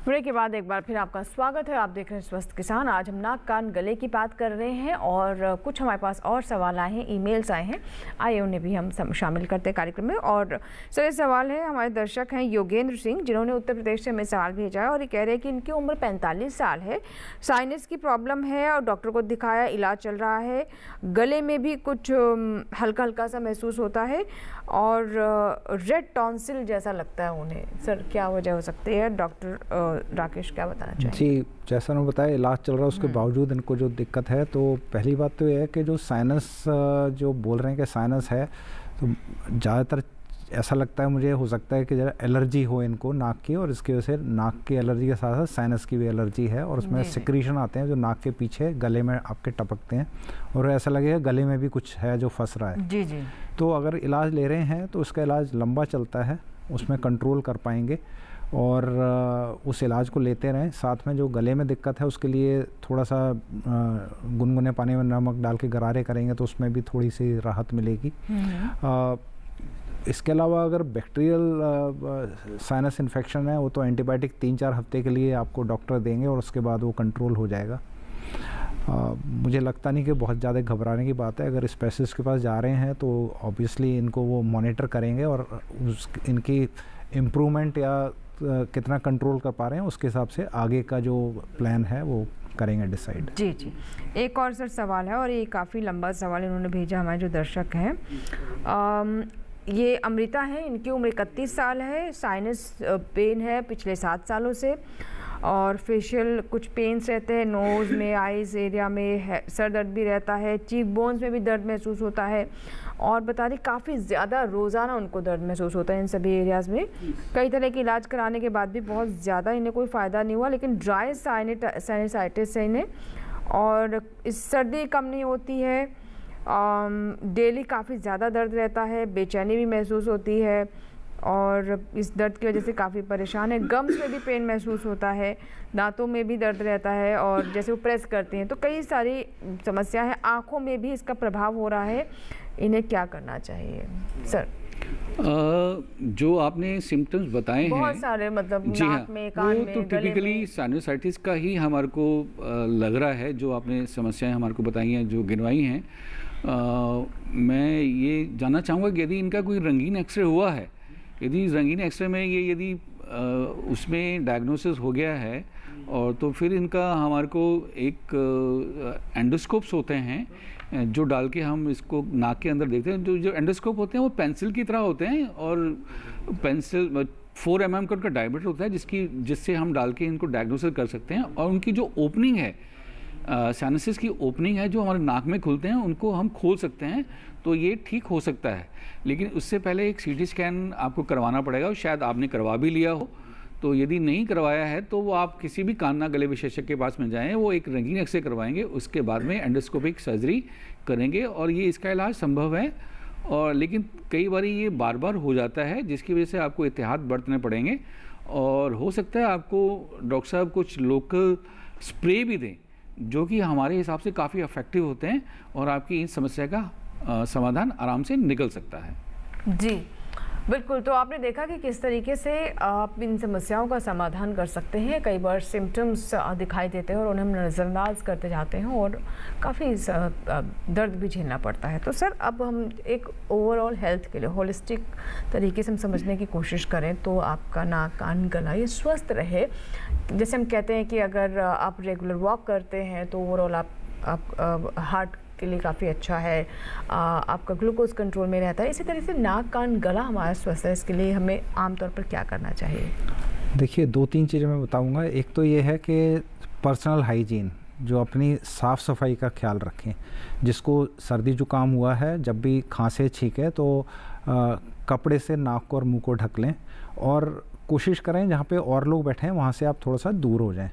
Speaker 2: ब्रेक के बाद एक बार फिर आपका स्वागत है। आप देख रहे हैं स्वस्थ किसान। आज हम नाक कान गले की बात कर रहे हैं और कुछ हमारे पास और सवाल आए हैं, ईमेल्स आए हैं, आइए उन्हें भी हम शामिल करते हैं कार्यक्रम में। और सर, ये सवाल है, हमारे दर्शक हैं योगेंद्र सिंह, जिन्होंने उत्तर प्रदेश से हमें सवाल भेजा है और ये कह रहे हैं कि इनकी उम्र 45 साल है, साइनस की प्रॉब्लम है और डॉक्टर को दिखाया, इलाज चल रहा है, गले में भी कुछ हल्का हल्का सा महसूस होता है और रेड टॉन्सिल जैसा लगता है उन्हें। सर, क्या वजह हो सकती है? डॉक्टर राकेश क्या बताना चाहिए? जी,
Speaker 1: जैसा उन्होंने बताया इलाज चल रहा है, उसके बावजूद इनको जो दिक्कत है, तो पहली बात तो ये है कि जो साइनस जो बोल रहे हैं कि साइनस है, तो ज़्यादातर ऐसा लगता है मुझे, हो सकता है कि जरा एलर्जी हो इनको नाक की, और इसकी वजह से नाक की एलर्जी के साथ साथ साइनस की भी एलर्जी है, और उसमें सिक्रीशन आते हैं जो नाक के पीछे गले में आपके टपकते हैं और ऐसा लगेगा गले में भी कुछ है जो फंस रहा है।
Speaker 2: जी जी।
Speaker 1: तो अगर इलाज ले रहे हैं तो उसका इलाज लंबा चलता है, उसमें कंट्रोल कर पाएंगे और उस इलाज को लेते रहें। साथ में जो गले में दिक्कत है उसके लिए थोड़ा सा गुनगुने पानी में नमक डाल के गरारे करेंगे तो उसमें भी थोड़ी सी राहत मिलेगी। इसके अलावा अगर बैक्टीरियल साइनस इन्फेक्शन है वो तो एंटीबायोटिक 3-4 हफ्ते के लिए आपको डॉक्टर देंगे और उसके बाद वो कंट्रोल हो जाएगा। मुझे लगता नहीं कि बहुत ज़्यादा घबराने की बात है। अगर स्पेशलिस्ट के पास जा रहे हैं तो ऑब्वियसली इनको वो मॉनिटर करेंगे और इनकी इम्प्रूवमेंट या कितना कंट्रोल कर पा रहे हैं उसके हिसाब से आगे का जो प्लान है वो करेंगे डिसाइड।
Speaker 2: जी जी, एक और सर सवाल है और ये काफ़ी लंबा सवाल इन्होंने भेजा हमारे जो दर्शक हैं। ये अमृता है, इनकी उम्र 31 साल है, साइनस पेन है पिछले 7 सालों से और फेशियल कुछ पेन्स रहते हैं, नोज़ में, आइज़ एरिया में सर दर्द भी रहता है, चीक बोन्स में भी दर्द महसूस होता है और बता रही काफ़ी ज़्यादा रोज़ाना उनको दर्द महसूस होता है इन सभी एरियाज़ में। कई तरह के इलाज कराने के बाद भी बहुत ज़्यादा इन्हें कोई फ़ायदा नहीं हुआ, लेकिन ड्राई साइनसाइटिस है इन्हें और इस सर्दी कम नहीं होती है, डेली काफ़ी ज़्यादा दर्द रहता है, बेचैनी भी महसूस होती है और इस दर्द की वजह से काफ़ी परेशान है। गम्स में भी पेन महसूस होता है, दांतों में भी दर्द रहता है और जैसे वो प्रेस करती हैं तो कई सारी समस्या है, आँखों में भी इसका प्रभाव हो रहा है। इन्हें क्या करना चाहिए सर?
Speaker 5: जो आपने सिम्टम्स बताए हैं
Speaker 2: बहुत सारे, मतलब
Speaker 5: जी
Speaker 2: नाक में, कान
Speaker 5: वो
Speaker 2: में,
Speaker 5: तो
Speaker 2: गले
Speaker 5: टिपिकली
Speaker 2: में।
Speaker 5: साइनसाइटिस का ही हमारे को लग रहा है। जो आपने समस्याएं हमारे को बताई हैं, जो गिनवाई हैं, मैं ये जानना चाहूँगा कि यदि इनका कोई रंगीन एक्सरे हुआ है, यदि रंगीन एक्सरे में ये यदि उसमें डायग्नोसिस हो गया है और तो फिर इनका हमारे को एक एंडोस्कोप्स होते हैं जो डाल के हम इसको नाक के अंदर देखते हैं। जो एंडोस्कोप होते हैं वो पेंसिल की तरह होते हैं और पेंसिल 4 mm का उनका डायमीटर होता है जिससे हम डाल के इनको डायग्नोसिस कर सकते हैं और उनकी जो ओपनिंग है, साइनसिस की ओपनिंग है जो हमारे नाक में खुलते हैं, उनको हम खोल सकते हैं तो ये ठीक हो सकता है। लेकिन उससे पहले एक CT स्कैन आपको करवाना पड़ेगा और शायद आपने करवा भी लिया हो। तो यदि नहीं करवाया है तो वो आप किसी भी कान नाक गले विशेषज्ञ के पास में जाएं, वो एक रंगीन एक्सरे करवाएंगे, उसके बाद में एंडोस्कोपिक सर्जरी करेंगे और ये इसका इलाज संभव है। और लेकिन कई बार ये बार बार हो जाता है जिसकी वजह से आपको एहतियात बरतने पड़ेंगे और हो सकता है आपको डॉक्टर साहब कुछ लोकल स्प्रे भी दें जो कि हमारे हिसाब से काफ़ी इफेक्टिव होते हैं और आपकी इस समस्या का समाधान आराम से निकल सकता है।
Speaker 2: जी बिल्कुल, तो आपने देखा कि किस तरीके से आप इन समस्याओं का समाधान कर सकते हैं। कई बार सिम्टम्स दिखाई देते हैं और उन्हें हम नज़रअंदाज करते जाते हैं और काफ़ी दर्द भी झेलना पड़ता है। तो सर अब हम एक ओवरऑल हेल्थ के लिए होलिस्टिक तरीके से हम समझने की कोशिश करें तो आपका नाक, कान, गला ये स्वस्थ रहे। जैसे हम कहते हैं कि अगर आप रेगुलर वॉक करते हैं तो ओवरऑल आप हार्ट के लिए काफ़ी अच्छा है, आपका ग्लूकोज कंट्रोल में रहता है। इसी तरह से नाक, कान, गला हमारा स्वस्थ है, इसके लिए हमें आमतौर पर क्या करना चाहिए?
Speaker 1: देखिए 2-3 चीज़ें मैं बताऊंगा। एक तो ये है कि पर्सनल हाइजीन, जो अपनी साफ़ सफाई का ख्याल रखें। जिसको सर्दी जुकाम हुआ है, जब भी खांसे छींके तो कपड़े से नाक और मुंह को ढक लें और कोशिश करें जहाँ पे और लोग बैठे हैं वहाँ से आप थोड़ा सा दूर हो जाएं।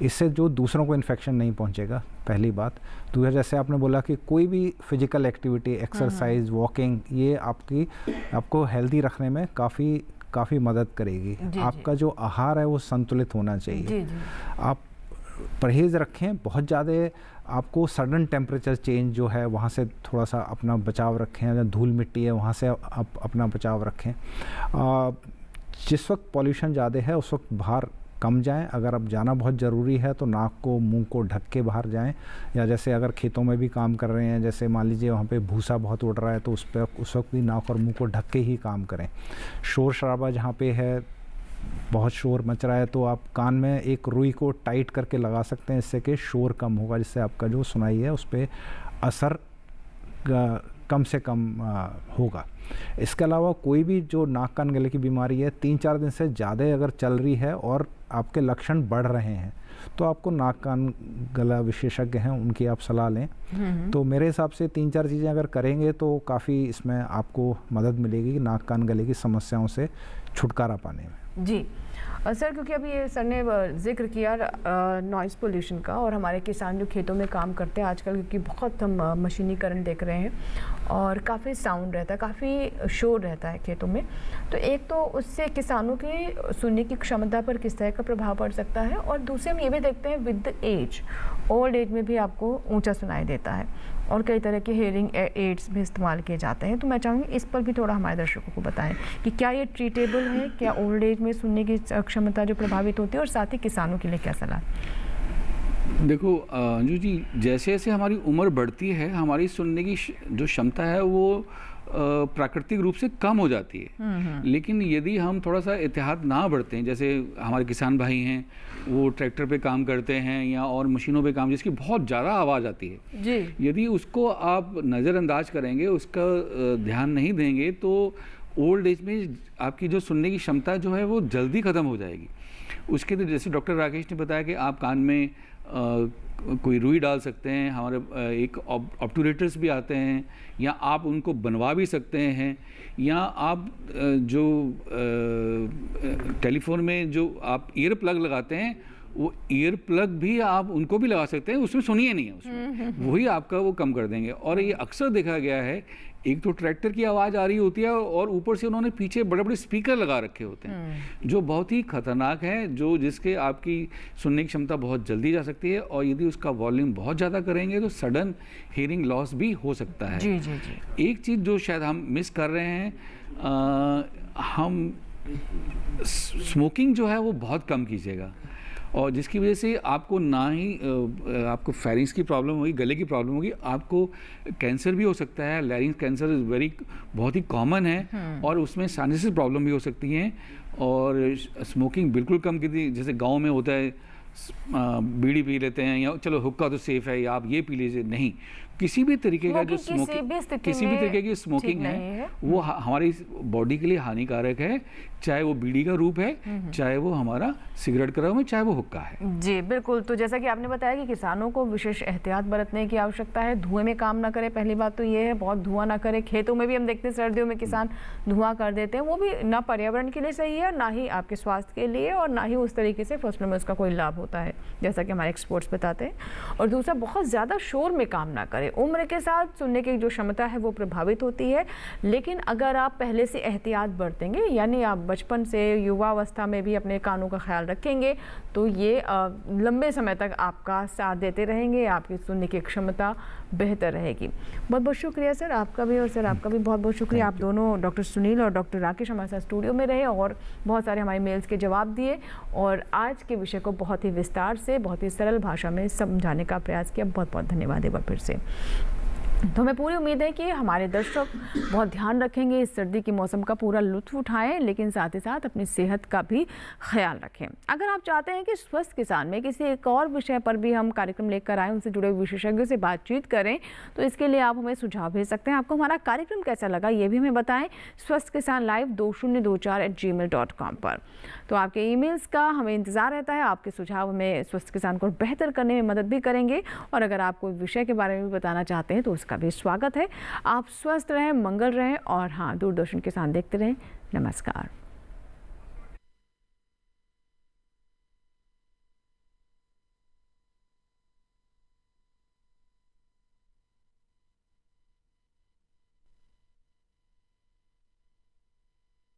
Speaker 1: इससे जो दूसरों को इन्फेक्शन नहीं पहुंचेगा, पहली बात। दूसरा, जैसे आपने बोला कि कोई भी फिजिकल एक्टिविटी, एक्सरसाइज, वॉकिंग, ये आपको हेल्दी रखने में काफ़ी मदद करेगी। आपका जो आहार है वो संतुलित होना चाहिए। आप परहेज़ रखें, बहुत ज़्यादा आपको सडन टेम्परेचर चेंज जो है वहाँ से थोड़ा सा अपना बचाव रखें। अगर धूल मिट्टी है वहाँ से आप अपना बचाव रखें। जिस वक्त पॉल्यूशन ज़्यादा है उस वक्त बाहर कम जाएं। अगर अब जाना बहुत ज़रूरी है तो नाक को, मुंह को ढक के बाहर जाएं। या जैसे अगर खेतों में भी काम कर रहे हैं, जैसे मान लीजिए वहाँ पे भूसा बहुत उड़ रहा है तो उस वक्त भी नाक और मुंह को ढक के ही काम करें। शोर शराबा जहाँ पे है, बहुत शोर मच रहा है तो आप कान में एक रुई को टाइट करके लगा सकते हैं, इससे कि शोर कम होगा, जिससे आपका जो सुनाई है उस पर असर कम से कम होगा। इसके अलावा कोई भी जो नाक कान गले की बीमारी है 3-4 दिन से ज़्यादा अगर चल रही है और आपके लक्षण बढ़ रहे हैं तो आपको नाक कान गला विशेषज्ञ हैं उनकी आप सलाह लें। तो मेरे हिसाब से 3-4 चीज़ें अगर करेंगे तो काफ़ी इसमें आपको मदद मिलेगी नाक कान गले की समस्याओं से छुटकारा पाने में।
Speaker 2: जी, सर क्योंकि अभी ये सर ने जिक्र किया नॉइज़ पोल्यूशन का, और हमारे किसान जो खेतों में काम करते हैं आजकल, क्योंकि बहुत हम मशीनीकरण देख रहे हैं और काफ़ी साउंड रहता है, काफ़ी शोर रहता है खेतों में, तो एक तो उससे किसानों की सुनने की क्षमता पर किस तरह का प्रभाव पड़ सकता है, और दूसरे हम ये भी देखते हैं with the age, old age में भी आपको ऊंचा सुनाई देता है और कई तरह के हेयरिंग एड्स भी इस्तेमाल किए जाते हैं। तो मैं चाहूँगी इस पर भी थोड़ा हमारे दर्शकों को बताएं कि क्या ये ट्रीटेबल है, क्या ओल्ड एज में सुनने की क्षमता जो प्रभावित होती है, और साथ ही किसानों के लिए क्या सलाह?
Speaker 5: देखो अंजू जी, जैसे जैसे हमारी उम्र बढ़ती है हमारी सुनने की जो क्षमता है वो प्राकृतिक रूप से कम हो जाती है। लेकिन यदि हम थोड़ा सा एहतियात ना बरतें, जैसे हमारे किसान भाई हैं वो ट्रैक्टर पे काम करते हैं या और मशीनों पे काम जिसकी बहुत ज़्यादा आवाज़ आती है
Speaker 2: जी,
Speaker 5: यदि उसको आप नज़रअंदाज करेंगे, उसका ध्यान नहीं देंगे, तो ओल्ड एज में आपकी जो सुनने की क्षमता जो है वो जल्दी ख़त्म हो जाएगी। उसके लिए जैसे डॉक्टर राकेश ने बताया कि आप कान में कोई रुई डाल सकते हैं, हमारे एक ऑब्टूरेटर्स भी आते हैं, या आप उनको बनवा भी सकते हैं, या आप जो टेलीफोन में जो आप ईयर प्लग लगाते हैं वो ईयर प्लग भी आप उनको भी लगा सकते हैं, उसमें सुनिए नहीं है, उसमें वही आपका वो कम कर देंगे। और ये अक्सर देखा गया है, एक तो ट्रैक्टर की आवाज़ आ रही होती है और ऊपर से उन्होंने पीछे बड़े बड़े स्पीकर लगा रखे होते हैं जो बहुत ही खतरनाक हैं, जो जिसके आपकी सुनने की क्षमता बहुत जल्दी जा सकती है, और यदि उसका वॉल्यूम बहुत ज़्यादा करेंगे तो सडन हियरिंग लॉस भी हो सकता है।
Speaker 2: जी जी जी।
Speaker 5: एक चीज़ जो शायद हम मिस कर रहे हैं, हम स्मोकिंग जो है वो बहुत कम कीजिएगा, और जिसकी वजह से आपको ना ही आपको फेरिंग्स की प्रॉब्लम होगी, गले की प्रॉब्लम होगी, आपको कैंसर भी हो सकता है। लैरिंग कैंसर इज़ बहुत ही कॉमन है, और उसमें साइनस प्रॉब्लम भी हो सकती हैं। और स्मोकिंग बिल्कुल कम की थी, जैसे गांव में होता है बीड़ी पी लेते हैं, या चलो हुक्का तो सेफ है या आप ये पी लीजिए, नहीं, किसी भी तरीके का जो स्मोकिंग किसी भी तरीके की स्मोकिंग है वो हमारी बॉडी के लिए हानिकारक है, चाहे वो बीड़ी का रूप है, चाहे वो हमारा सिगरेट का रूप है, चाहे वो हुक्का है।
Speaker 2: जी बिल्कुल। तो जैसा कि आपने बताया कि किसानों को विशेष एहतियात बरतने की आवश्यकता है, धुएं में काम ना करें, पहली बात तो ये है, बहुत धुआं ना करें। खेतों में भी हम देखते हैं सर्दियों में किसान धुआं कर देते हैं, वो भी ना पर्यावरण के लिए सही है, ना ही आपके स्वास्थ्य के लिए, और ना ही उस तरीके से फसलों में उसका कोई लाभ होता है, जैसा कि हमारे एक्सपर्ट्स बताते हैं। और दूसरा, बहुत ज़्यादा शोर में काम ना करें। उम्र के साथ सुनने की जो क्षमता है वो प्रभावित होती है, लेकिन अगर आप पहले से एहतियात बरतेंगे, यानी आप बचपन से युवावस्था में भी अपने कानों का ख्याल रखेंगे, तो ये लंबे समय तक आपका साथ देते रहेंगे, आपकी सुनने की क्षमता बेहतर रहेगी। बहुत बहुत शुक्रिया सर आपका भी, और सर आपका भी बहुत बहुत शुक्रिया। आप दोनों, डॉक्टर सुनील और डॉक्टर राकेश, हमारे साथ स्टूडियो में रहे और बहुत सारे हमारे मेल्स के जवाब दिए, और आज के विषय को बहुत ही विस्तार से, बहुत ही सरल भाषा में समझाने का प्रयास किया। बहुत बहुत धन्यवाद एक बार फिर से। तो हमें पूरी उम्मीद है कि हमारे दर्शक बहुत ध्यान रखेंगे, इस सर्दी के मौसम का पूरा लुत्फ उठाएं, लेकिन साथ ही साथ अपनी सेहत का भी ख्याल रखें। अगर आप चाहते हैं कि स्वस्थ किसान में किसी एक और विषय पर भी हम कार्यक्रम लेकर आएँ, उनसे जुड़े विशेषज्ञों से बातचीत करें, तो इसके लिए आप हमें सुझाव भेज सकते हैं। आपको हमारा कार्यक्रम कैसा लगा ये भी हमें बताएं, स्वस्थ किसान लाइव 2024@gmail.com पर। तो आपके ईमेल्स का हमें इंतज़ार रहता है। आपके सुझाव हमें स्वस्थ किसान को बेहतर करने में मदद भी करेंगे, और अगर आप कोई विषय के बारे में भी बताना चाहते हैं तो का भी स्वागत है। आप स्वस्थ रहें, मंगल रहें, और हाँ, दूरदर्शन किसान देखते रहें। नमस्कार।